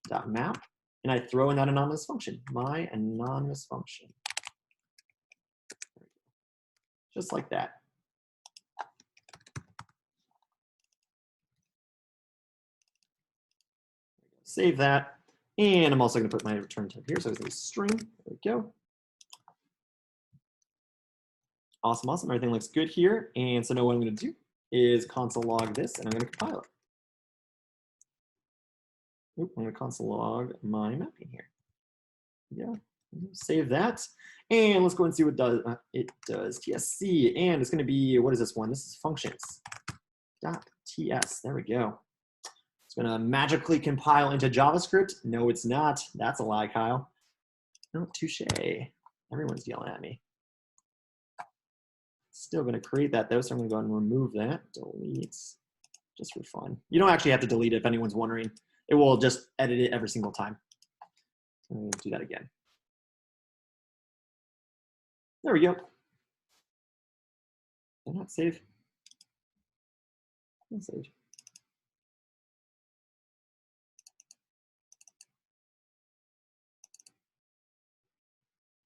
dot map. And I throw in that anonymous function, my anonymous function. Just like that. Save that. And I'm also going to put my return type here. So it's a string. There we go. Awesome, awesome. Everything looks good here. And so now what I'm going to do is console log this, and I'm going to compile it. Oop, I'm going to console log my mapping here. Yeah, save that. And let's go and see what it does. TSC, and it's going to be, what is this one? This is functions. .ts, there we go. It's going to magically compile into JavaScript. No, it's not. That's a lie, Kyle. No, touche. Everyone's yelling at me. Still going to create that though, so I'm going to go ahead and remove that. Delete, just for fun. You don't actually have to delete it if anyone's wondering. It will just edit it every single time. I'm going to do that again. There we go. Did I not save? Not saved.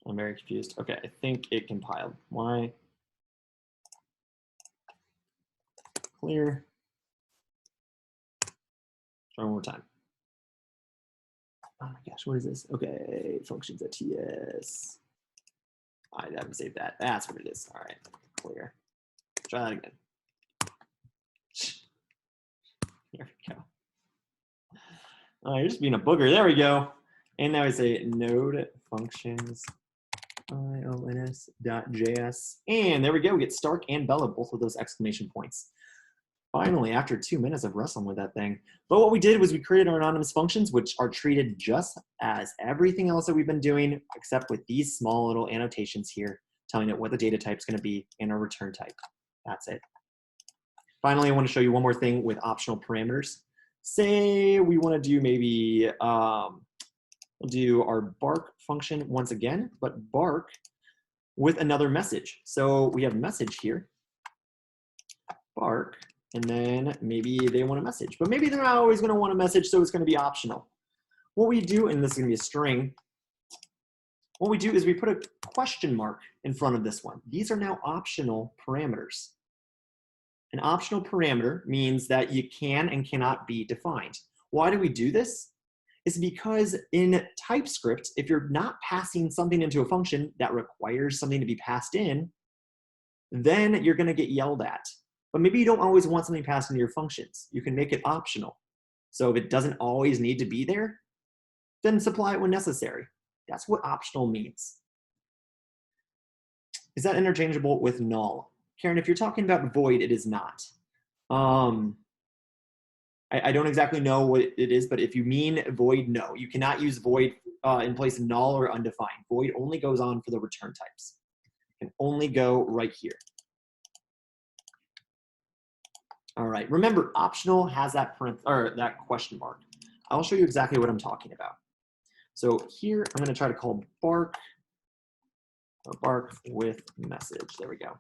I'm very confused. Okay, I think it compiled. Why? Clear. Try one more time. Oh my gosh, what is this? Okay, functions at TS. I haven't saved that. That's what it is. All right, clear. Try that again. There we go. Oh, you're just being a booger. There we go. And now I say node functions ins.js. And there we go. We get Stark and Bella, both with those exclamation points. Finally, after 2 minutes of wrestling with that thing. But what we did was we created our anonymous functions, which are treated just as everything else that we've been doing, except with these small little annotations here, telling it what the data type is going to be and our return type. That's it. Finally, I want to show you one more thing with optional parameters. Say we want to do maybe, we'll do our bark function once again, but bark with another message. So we have message here, bark. And then maybe they want a message, but maybe they're not always going to want a message, so it's going to be optional. What we do, and this is going to be a string, what we do is we put a question mark in front of this one. These are now optional parameters. An optional parameter means that you can and cannot be defined. Why do we do this? It's because in TypeScript, if you're not passing something into a function that requires something to be passed in, then you're going to get yelled at. But maybe you don't always want something passed into your functions. You can make it optional. So if it doesn't always need to be there, then supply it when necessary. That's what optional means. Is that interchangeable with null? Karen, if you're talking about void, it is not. I don't exactly know what it is, but if you mean void, no. You cannot use void in place of null or undefined. Void only goes on for the return types. It can only go right here. All right, remember, optional has that that question mark. I'll show you exactly what I'm talking about. So here, I'm gonna try to call bark with message. There we go.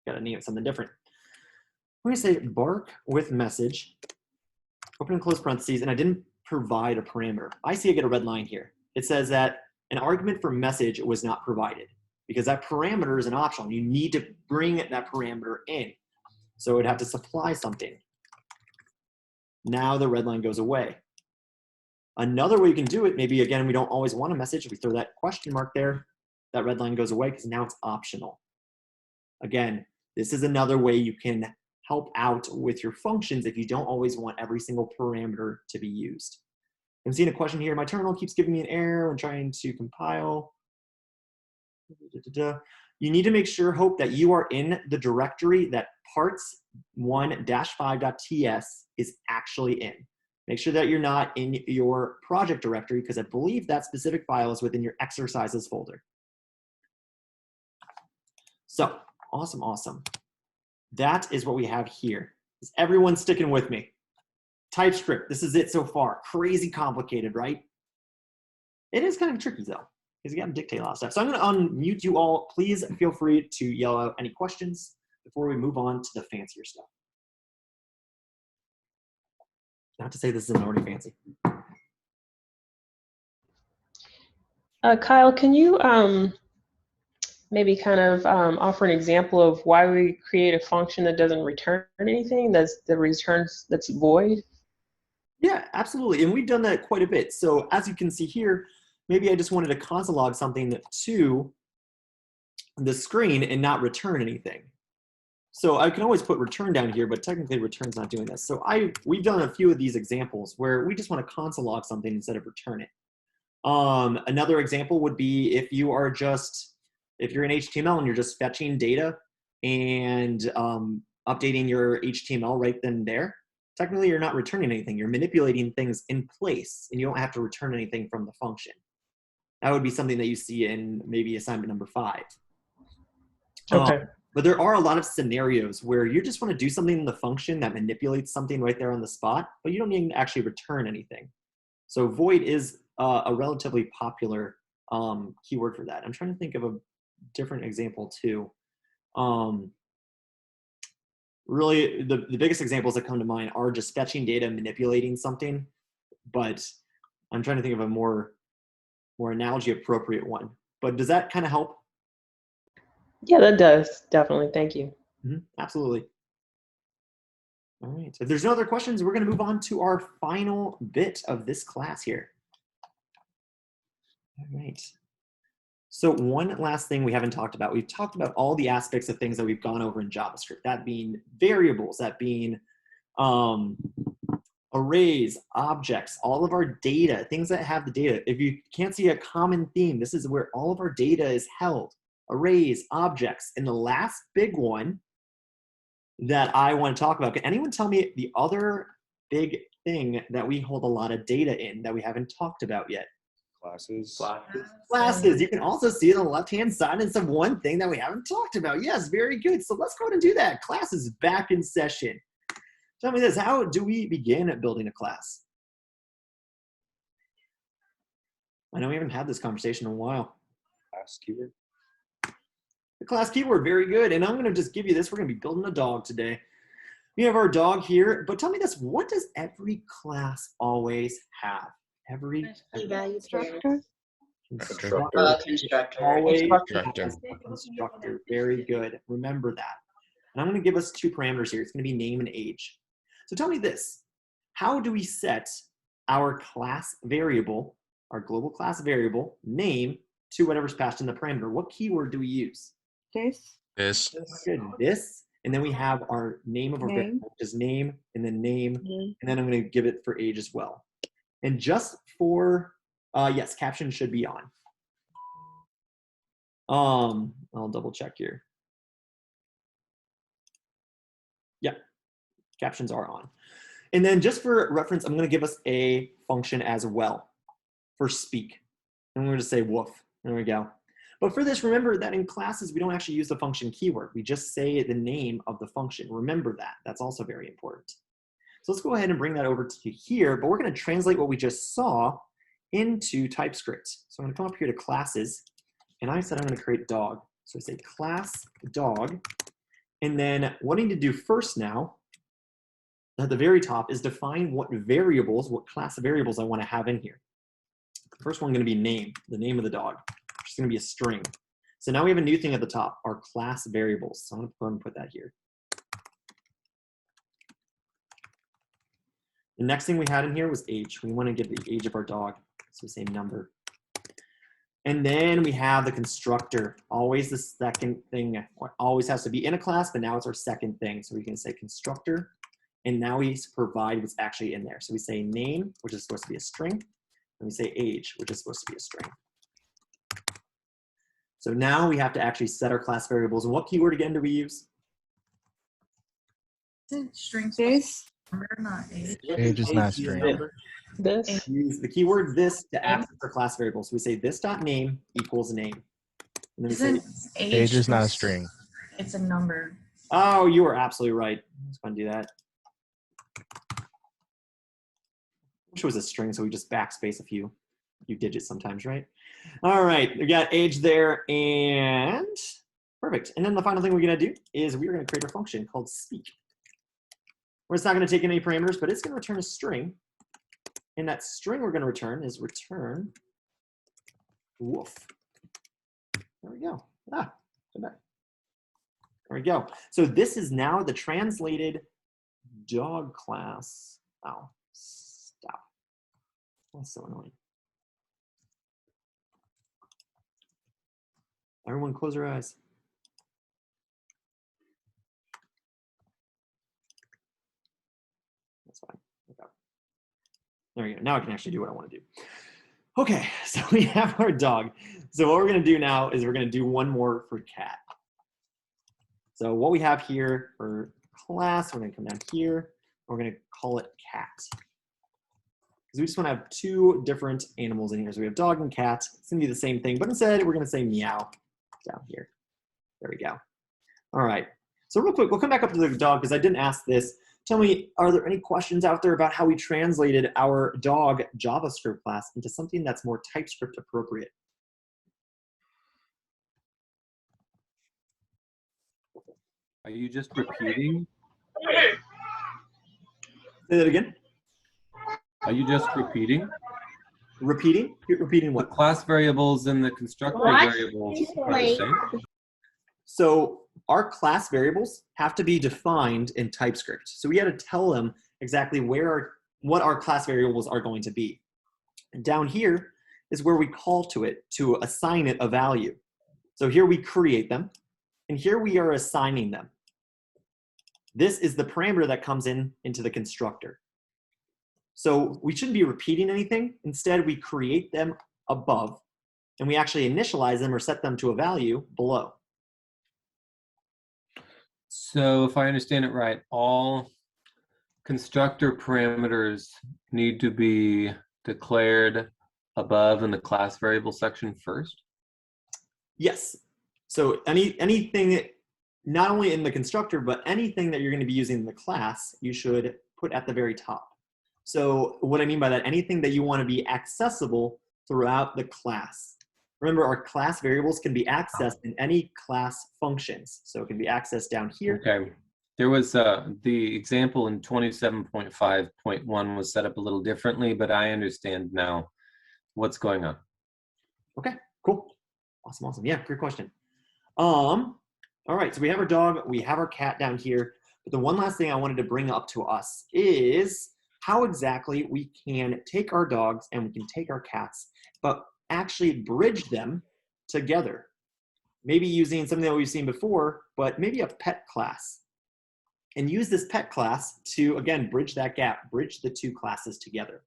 Gotta name it something different. I'm gonna say bark with message, open and close parentheses, and I didn't provide a parameter. I see I get a red line here. It says that an argument for message was not provided because that parameter is an optional. You need to bring that parameter in. So it'd have to supply something. Now the red line goes away. Another way you can do it, maybe again, we don't always want a message. We throw that question mark there, that red line goes away because now it's optional. Again, this is another way you can help out with your functions if you don't always want every single parameter to be used. I'm seeing a question here. My terminal keeps giving me an error when trying to compile. You need to make sure, Hope, that you are in the directory that parts1-5.ts is actually in. Make sure that you're not in your project directory because I believe that specific file is within your exercises folder. So, awesome, awesome. That is what we have here. Is everyone sticking with me? TypeScript, this is it so far. Crazy complicated, right? It is kind of tricky though, because you got to dictate a lot of stuff. So I'm going to unmute you all. Please feel free to yell out any questions before we move on to the fancier stuff. Not to say this isn't already fancy. Kyle, can you maybe kind of offer an example of why we create a function that doesn't return anything, that's void? Yeah, absolutely. And we've done that quite a bit. So as you can see here, maybe I just wanted to console log something to the screen and not return anything. So I can always put return down here, but technically return's not doing this. So we've done a few of these examples where we just want to console log something instead of return it. Another example would be if you're in HTML and you're just fetching data and updating your HTML right then and there, technically you're not returning anything. You're manipulating things in place and you don't have to return anything from the function. That would be something that you see in maybe assignment number 5. Okay. But there are a lot of scenarios where you just want to do something in the function that manipulates something right there on the spot, but you don't need to actually return anything. So void is a relatively popular keyword for that. I'm trying to think of a different example too. Really, the biggest examples that come to mind are just fetching data, manipulating something, but I'm trying to think of a more analogy appropriate one. But does that kind of help? Yeah, that does, definitely. Thank you. Absolutely. All right, if there's no other questions, we're going to move on to our final bit of this class here. All right. So one last thing we haven't talked about. We've talked about all the aspects of things that we've gone over in JavaScript, that being variables, that being arrays, objects, all of our data, things that have the data. If you can't see a common theme, this is where all of our data is held. Arrays, objects, and the last big one that I want to talk about. Can anyone tell me the other big thing that we hold a lot of data in that we haven't talked about yet? Classes. Classes. You can also see it on the left-hand side. It's the one thing that we haven't talked about. Yes, very good. So let's go ahead and do that. Class is back in session. Tell me this, how do we begin at building a class? I know we haven't had this conversation in a while. Class keyword. The class keyword, very good. And I'm going to just give you this. We're going to be building a dog today. We have our dog here, but tell me this, what does every class always have? Every Key value structure. Constructor. Constructor. Always Constructor. has a constructor. Very good. Remember that. And I'm going to give us 2 parameters here. It's going to be name and age. So tell me this. How do we set our class variable, our global class variable, name to whatever's passed in the parameter? What keyword do we use? This. This. Good. This. And then we have our name of our variable, which is name, and then name. And then I'm going to give it for age as well. And just for, yes, caption should be on. I'll double check here. Yeah, captions are on. And then just for reference, I'm going to give us a function as well for speak. And we're going to say woof. There we go. But for this, remember that in classes, we don't actually use the function keyword. We just say the name of the function. Remember that. That's also very important. So let's go ahead and bring that over to here, but we're going to translate what we just saw into TypeScript. So I'm going to come up here to classes, and I said I'm going to create dog. So I say class dog, and then what I need to do first now, at the very top, is define what variables, what class variables I want to have in here. The first one going to be name, the name of the dog, which is going to be a string. So now we have a new thing at the top, our class variables. So I'm going to go ahead and put that here. The next thing we had in here was age. We want to give the age of our dog. So we say number. And then we have the constructor. Always the second thing. Always has to be in a class, but now it's our second thing. So we can say constructor. And now we provide what's actually in there. So we say name, which is supposed to be a string. And we say age, which is supposed to be a string. So now we have to actually set our class variables. And what keyword again do we use? Strings. This. Number, not age. Age is not string. This. Use the keyword this to access our class variable. So we say this.name equals name. And then we say Age is not a string. It's a number. oh, you are absolutely right. Let's go and do that. Wish it was a string, so we just backspace a few digits sometimes, right? All right, we got age there, and perfect. And then the final thing we're gonna do is we're gonna create a function called speak. Where it's not gonna take any parameters, but it's gonna return a string. And that string we're gonna return is return woof. There we go. Ah, come back. There we go. So this is now the translated dog class. Oh, stop. That's so annoying. Everyone close your eyes. That's fine. Okay. There we go. Now I can actually do what I want to do. Okay, so we have our dog. So what we're going to do now is we're going to do one more for cat. So what we have here for class, we're going to come down here. We're going to call it cat. Because we just want to have 2 different animals in here. So we have dog and cat. It's going to be the same thing, but instead we're going to say meow down here. There we go. All right. So real quick, we'll come back up to the dog because I didn't ask this. Tell me, are there any questions out there about how we translated our dog JavaScript class into something that's more TypeScript appropriate? Are you just repeating? Say that again. Are you just repeating? Repeating? Repeating what? The class variables and the constructor variables are the same. So our class variables have to be defined in TypeScript. So we had to tell them exactly what our class variables are going to be. And down here is where we call to it to assign it a value. So here we create them, and here we are assigning them. This is the parameter that comes into the constructor. So we shouldn't be repeating anything. Instead, we create them above, and we actually initialize them or set them to a value below. So if I understand it right, all constructor parameters need to be declared above in the class variable section first? Yes. So anything, not only in the constructor, but anything that you're going to be using in the class, you should put at the very top. So what I mean by that, anything that you want to be accessible throughout the class. Remember, our class variables can be accessed in any class functions. So it can be accessed down here. Okay. There was the example in 27.5.1 was set up a little differently, but I understand now what's going on. Okay, cool. Awesome, awesome. Yeah, great question. All right, so we have our dog, we have our cat down here, but the one last thing I wanted to bring up to us is how exactly we can take our dogs and we can take our cats, but actually bridge them together. Maybe using something that we've seen before, but maybe a pet class. And use this pet class to, again, bridge that gap, bridge the two classes together.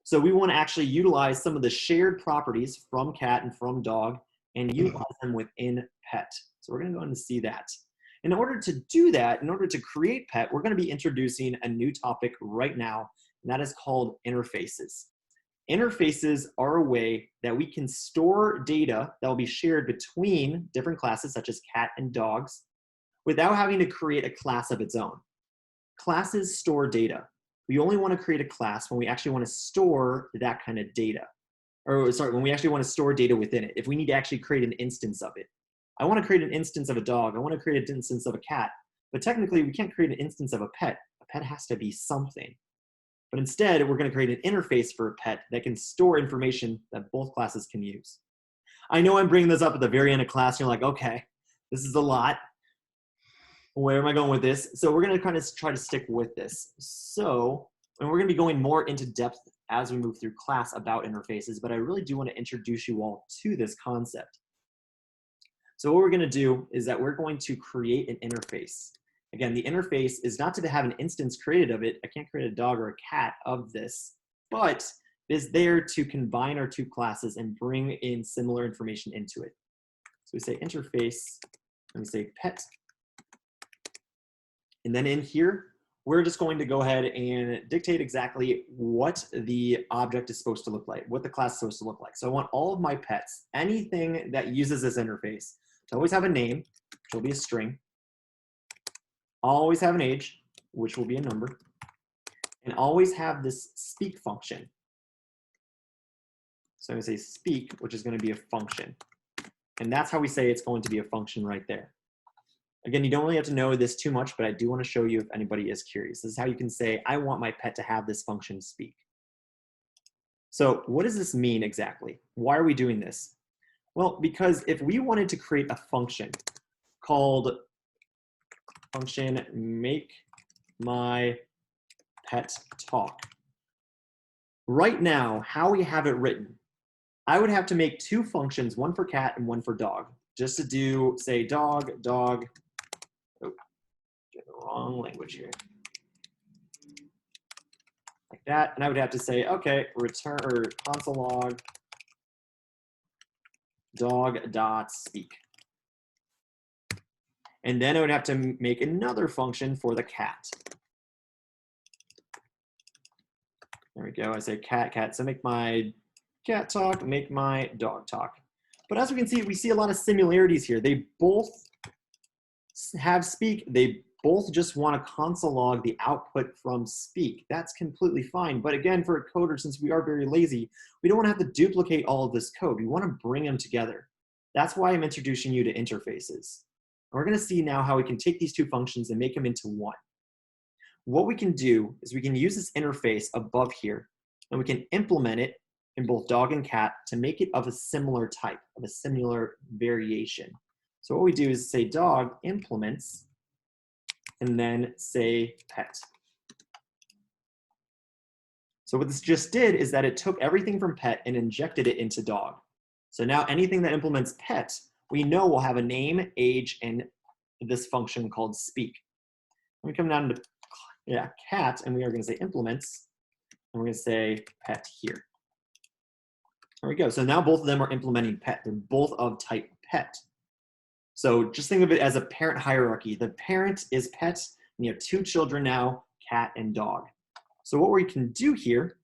So we want to actually utilize some of the shared properties from cat and from dog and utilize them within pet. So we're going to go ahead and see that. In order to do that, in order to create pet, we're going to be introducing a new topic right now, and that is called interfaces. Interfaces are a way that we can store data that will be shared between different classes, such as cat and dogs, without having to create a class of its own. Classes store data. We only want to create a class when we actually want to store that kind of data. Or sorry, when we actually want to store data within it, if we need to actually create an instance of it. I want to create an instance of a dog. I want to create an instance of a cat. But technically, we can't create an instance of a pet. A pet has to be something. But instead, we're going to create an interface for a pet that can store information that both classes can use. I know I'm bringing this up at the very end of class. You're like, okay, this is a lot. Where am I going with this? So we're going to kind of try to stick with this. So, and we're going to be going more into depth as we move through class about interfaces, but I really do want to introduce you all to this concept. So what we're going to do is that we're going to create an interface. Again, the interface is not to have an instance created of it. I can't create a dog or a cat of this, but it is there to combine our two classes and bring in similar information into it. So we say interface, and we say pet. And then in here, we're just going to go ahead and dictate exactly what the object is supposed to look like, what the class is supposed to look like. So I want all of my pets, anything that uses this interface, to always have a name, which will be a string, always have an age, which will be a number, and always have this speak function. So I'm going to say speak, which is going to be a function. And that's how we say it's going to be a function right there. Again, you don't really have to know this too much, but I do want to show you if anybody is curious. This is how you can say, I want my pet to have this function speak. So what does this mean exactly? Why are we doing this? Well, because if we wanted to create a function called function make my pet talk, right now, how we have it written, I would have to make two functions, one for cat and one for dog, just to do, say, dog, oh, get the wrong language here. Like that, and I would have to say, okay, return or console log dog.speak. And then I would have to make another function for the cat. There we go, I say cat. So make my cat talk, make my dog talk. But as we can see, we see a lot of similarities here. They both have speak. They both just want to console log the output from speak. That's completely fine. But again, for a coder, since we are very lazy, we don't want to have to duplicate all of this code. We want to bring them together. That's why I'm introducing you to interfaces. We're going to see now how we can take these two functions and make them into one. What we can do is we can use this interface above here, and we can implement it in both dog and cat to make it of a similar type, of a similar variation. So what we do is say dog implements, and then say pet. So what this just did is that it took everything from pet and injected it into dog. So now anything that implements pet, we know will have a name, age, and this function called speak. When we come down to cat, and we are going to say implements, and we're going to say pet here. There we go. So now both of them are implementing pet. They're both of type pet. So just think of it as a parent hierarchy. The parent is pet, and you have two children now, cat and dog. So what we can do here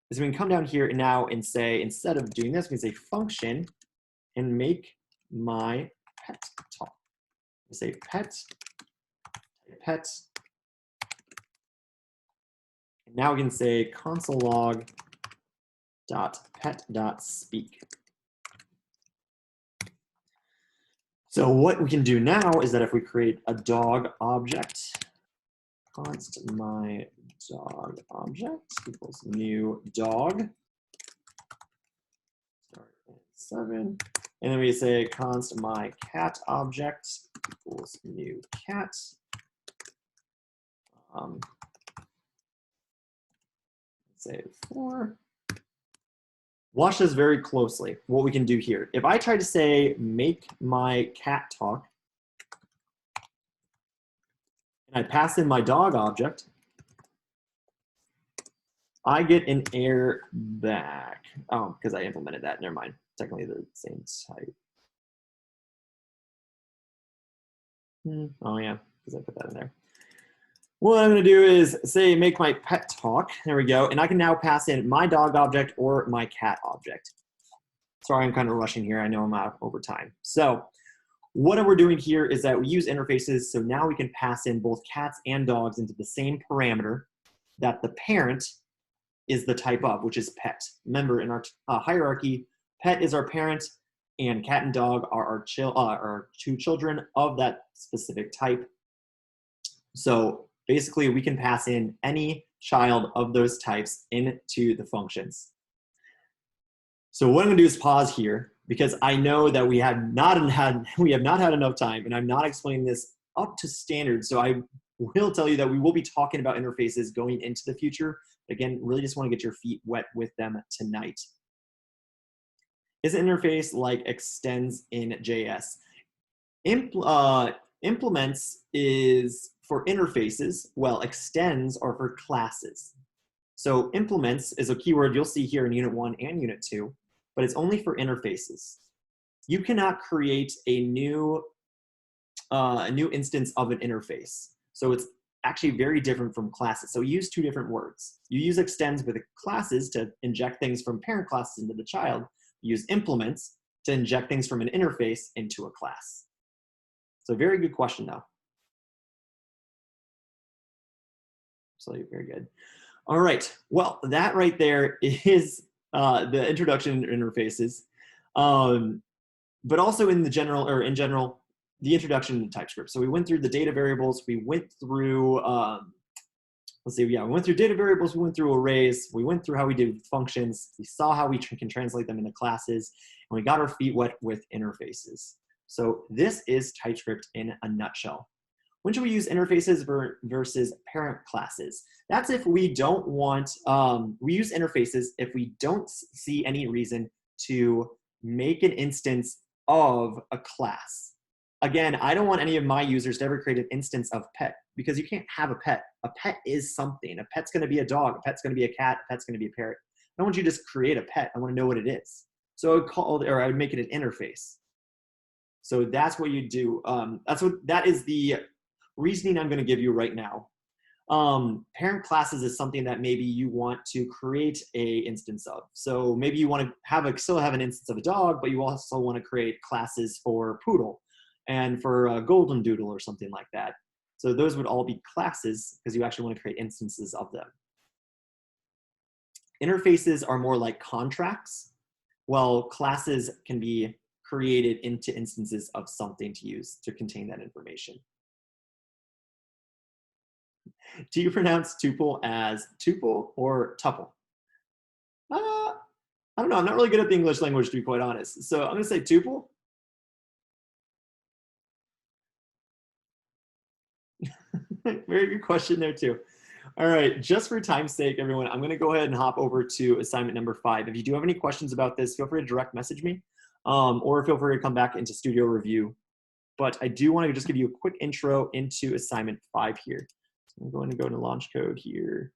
is we can come down here now and say, instead of doing this, we can say function and make my pet talk. We say pet. And now we can say console log .pet.speak. So what we can do now is that if we create a dog object, const my dog object equals new dog. Start and 7. And then we say const my cat object equals new cat. Say 4. Watch this very closely, what we can do here. If I try to say, make my cat talk, and I pass in my dog object, I get an error back. Oh, because I implemented that, never mind. Technically the same type. Oh yeah, because I put that in there. What I'm going to do is say make my pet talk. There we go. And I can now pass in my dog object or my cat object. Sorry, I'm kind of rushing here. I know I'm out over time. So what we're doing here is that we use interfaces. So now we can pass in both cats and dogs into the same parameter that the parent is the type of, which is pet. Remember, in our hierarchy, pet is our parent and cat and dog are our two children of that specific type. So basically, we can pass in any child of those types into the functions. So what I'm going to do is pause here because I know that we have not had enough time, and I'm not explaining this up to standard. So I will tell you that we will be talking about interfaces going into the future. Again, really just want to get your feet wet with them tonight. Is an interface like extends in JS? Implements is for interfaces, while extends are for classes. So implements is a keyword you'll see here in Unit 1 and Unit 2, but it's only for interfaces. You cannot create a new instance of an interface. So it's actually very different from classes. So we use two different words. You use extends with classes to inject things from parent classes into the child. You use implements to inject things from an interface into a class. So very good question though. Absolutely, very good. All right, well, that right there is the introduction to interfaces, but also in general, the introduction to TypeScript. So we went through the data variables, we went through, we went through data variables, we went through arrays, we went through how we did functions, we saw how we can translate them into classes, and we got our feet wet with interfaces. So this is TypeScript in a nutshell. When should we use interfaces versus parent classes? That's if we don't want, we use interfaces if we don't see any reason to make an instance of a class. Again, I don't want any of my users to ever create an instance of pet because you can't have a pet. A pet is something. A pet's going to be a dog. A pet's going to be a cat. A pet's going to be a parrot. I don't want you to just create a pet. I want to know what it is. So I would make it an interface. So that's what you do. That is the reasoning I'm going to give you right now. Parent classes is something that maybe you want to create a instance of. So maybe you want to still have an instance of a dog, but you also want to create classes for poodle and for a golden doodle or something like that. So those would all be classes because you actually want to create instances of them. Interfaces are more like contracts, while classes can be created into instances of something to use to contain that information. Do you pronounce tuple as tuple or tuple? I don't know. I'm not really good at the English language, to be quite honest. So I'm going to say tuple. Very good question there, too. All right. Just for time's sake, everyone, I'm going to go ahead and hop over to assignment number 5. If you do have any questions about this, feel free to direct message me or feel free to come back into Studio Review. But I do want to just give you a quick intro into assignment 5 here. I'm going to go to launch code here.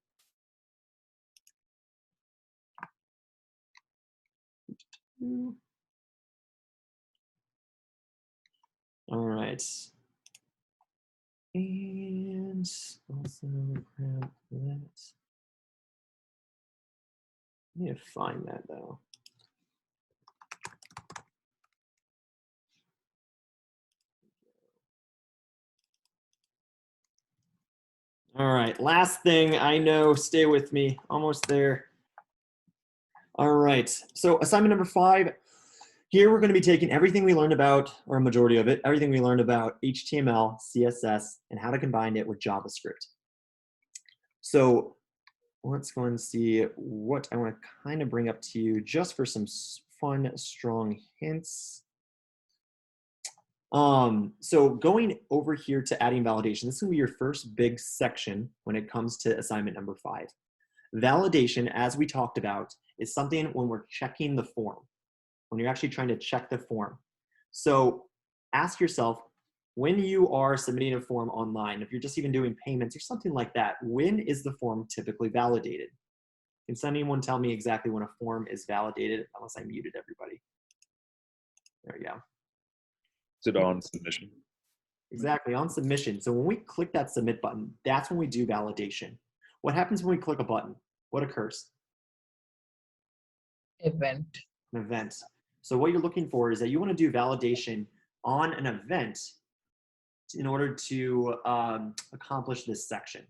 All right. And also grab that. I need to find that though. All right, last thing I know, stay with me, almost there. All right, so assignment number 5. Here we're going to be taking everything we learned about, or a majority of it, everything we learned about HTML, CSS, and how to combine it with JavaScript. So let's go and see what I want to kind of bring up to you just for some fun, strong hints. So going over here to adding validation, this is gonna be your first big section when it comes to assignment number 5. Validation, as we talked about, is something when we're checking the form, when you're actually trying to check the form. So ask yourself, when you are submitting a form online, if you're just even doing payments or something like that, when is the form typically validated? Can anyone tell me exactly when a form is validated, unless I muted everybody? There we go. Is it on submission? Exactly, on submission. So when we click that submit button, that's when we do validation. What happens when we click a button? What occurs? Event. An event. So what you're looking for is that you want to do validation on an event in order to accomplish this section.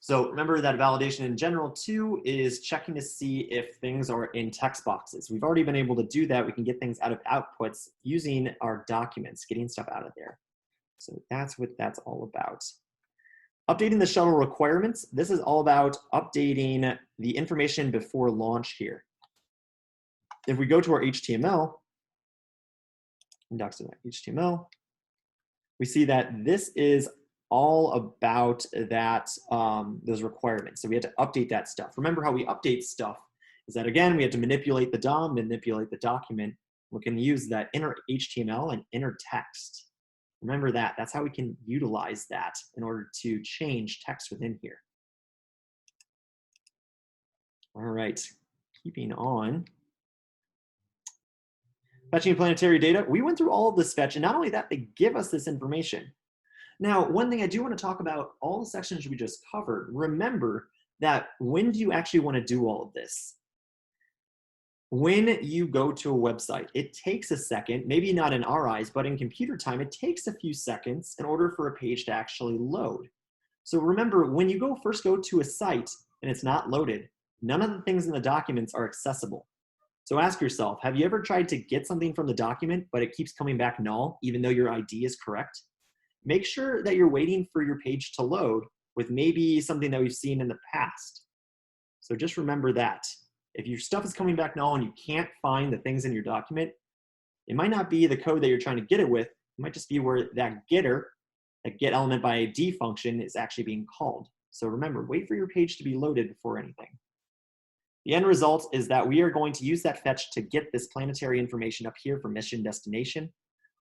So remember that validation in general too is checking to see if things are in text boxes. We've already been able to do that. We can get things out of outputs using our documents, getting stuff out of there. So that's what that's all about. Updating the shuttle requirements. This is all about updating the information before launch here. If we go to our HTML, index.html, we see that this is all about that, those requirements. So we had to update that stuff. Remember how we update stuff is that, again, we have to manipulate the DOM, manipulate the document. We can use that inner HTML and inner text. Remember that. That's how we can utilize that in order to change text within here. All right, keeping on. Fetching planetary data. We went through all of this fetch, and not only that, they give us this information. Now, one thing I do want to talk about, all the sections we just covered, remember that when do you actually want to do all of this? When you go to a website, it takes a second, maybe not in our eyes, but in computer time, it takes a few seconds in order for a page to actually load. So remember, when you first go to a site and it's not loaded, none of the things in the documents are accessible. So ask yourself, have you ever tried to get something from the document, but it keeps coming back null, even though your ID is correct? Make sure that you're waiting for your page to load with maybe something that we've seen in the past. So just remember that. If your stuff is coming back null and you can't find the things in your document, it might not be the code that you're trying to get it with. It might just be where that getter, that get element by ID function, is actually being called. So remember, wait for your page to be loaded before anything. The end result is that we are going to use that fetch to get this planetary information up here for mission destination.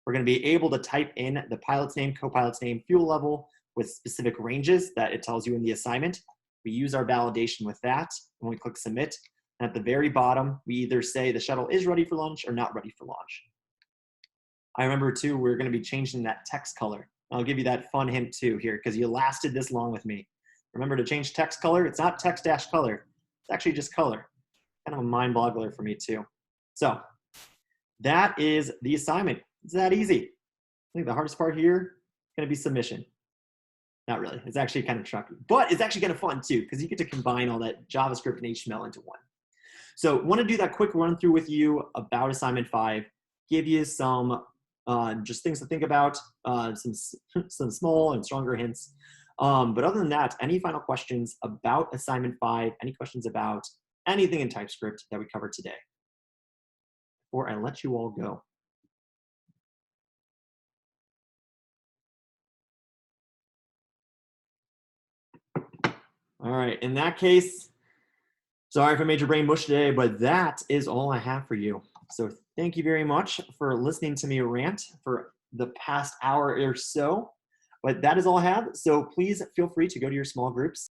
We're going to be able to type in the pilot's name, co-pilot's name, fuel level with specific ranges that it tells you in the assignment. We use our validation with that when we click submit. And at the very bottom, we either say the shuttle is ready for launch or not ready for launch. I remember too, we're going to be changing that text color. I'll give you that fun hint too here because you lasted this long with me. Remember to change text color. It's not text-color. It's actually just color. Kind of a mind boggler for me too. So that is the assignment. It's that easy. I think the hardest part here is going to be submission. Not really. It's actually kind of tricky, but it's actually kind of fun too because you get to combine all that JavaScript and HTML into one. So want to do that quick run through with you about assignment 5, give you some just things to think about, some small and stronger hints. But other than that, any final questions about assignment 5, any questions about anything in TypeScript that we covered today before I let you all go? All right, in that case, sorry if I made your brain mush today, but that is all I have for you. So thank you very much for listening to me rant for the past hour or so. But that is all I have. So please feel free to go to your small groups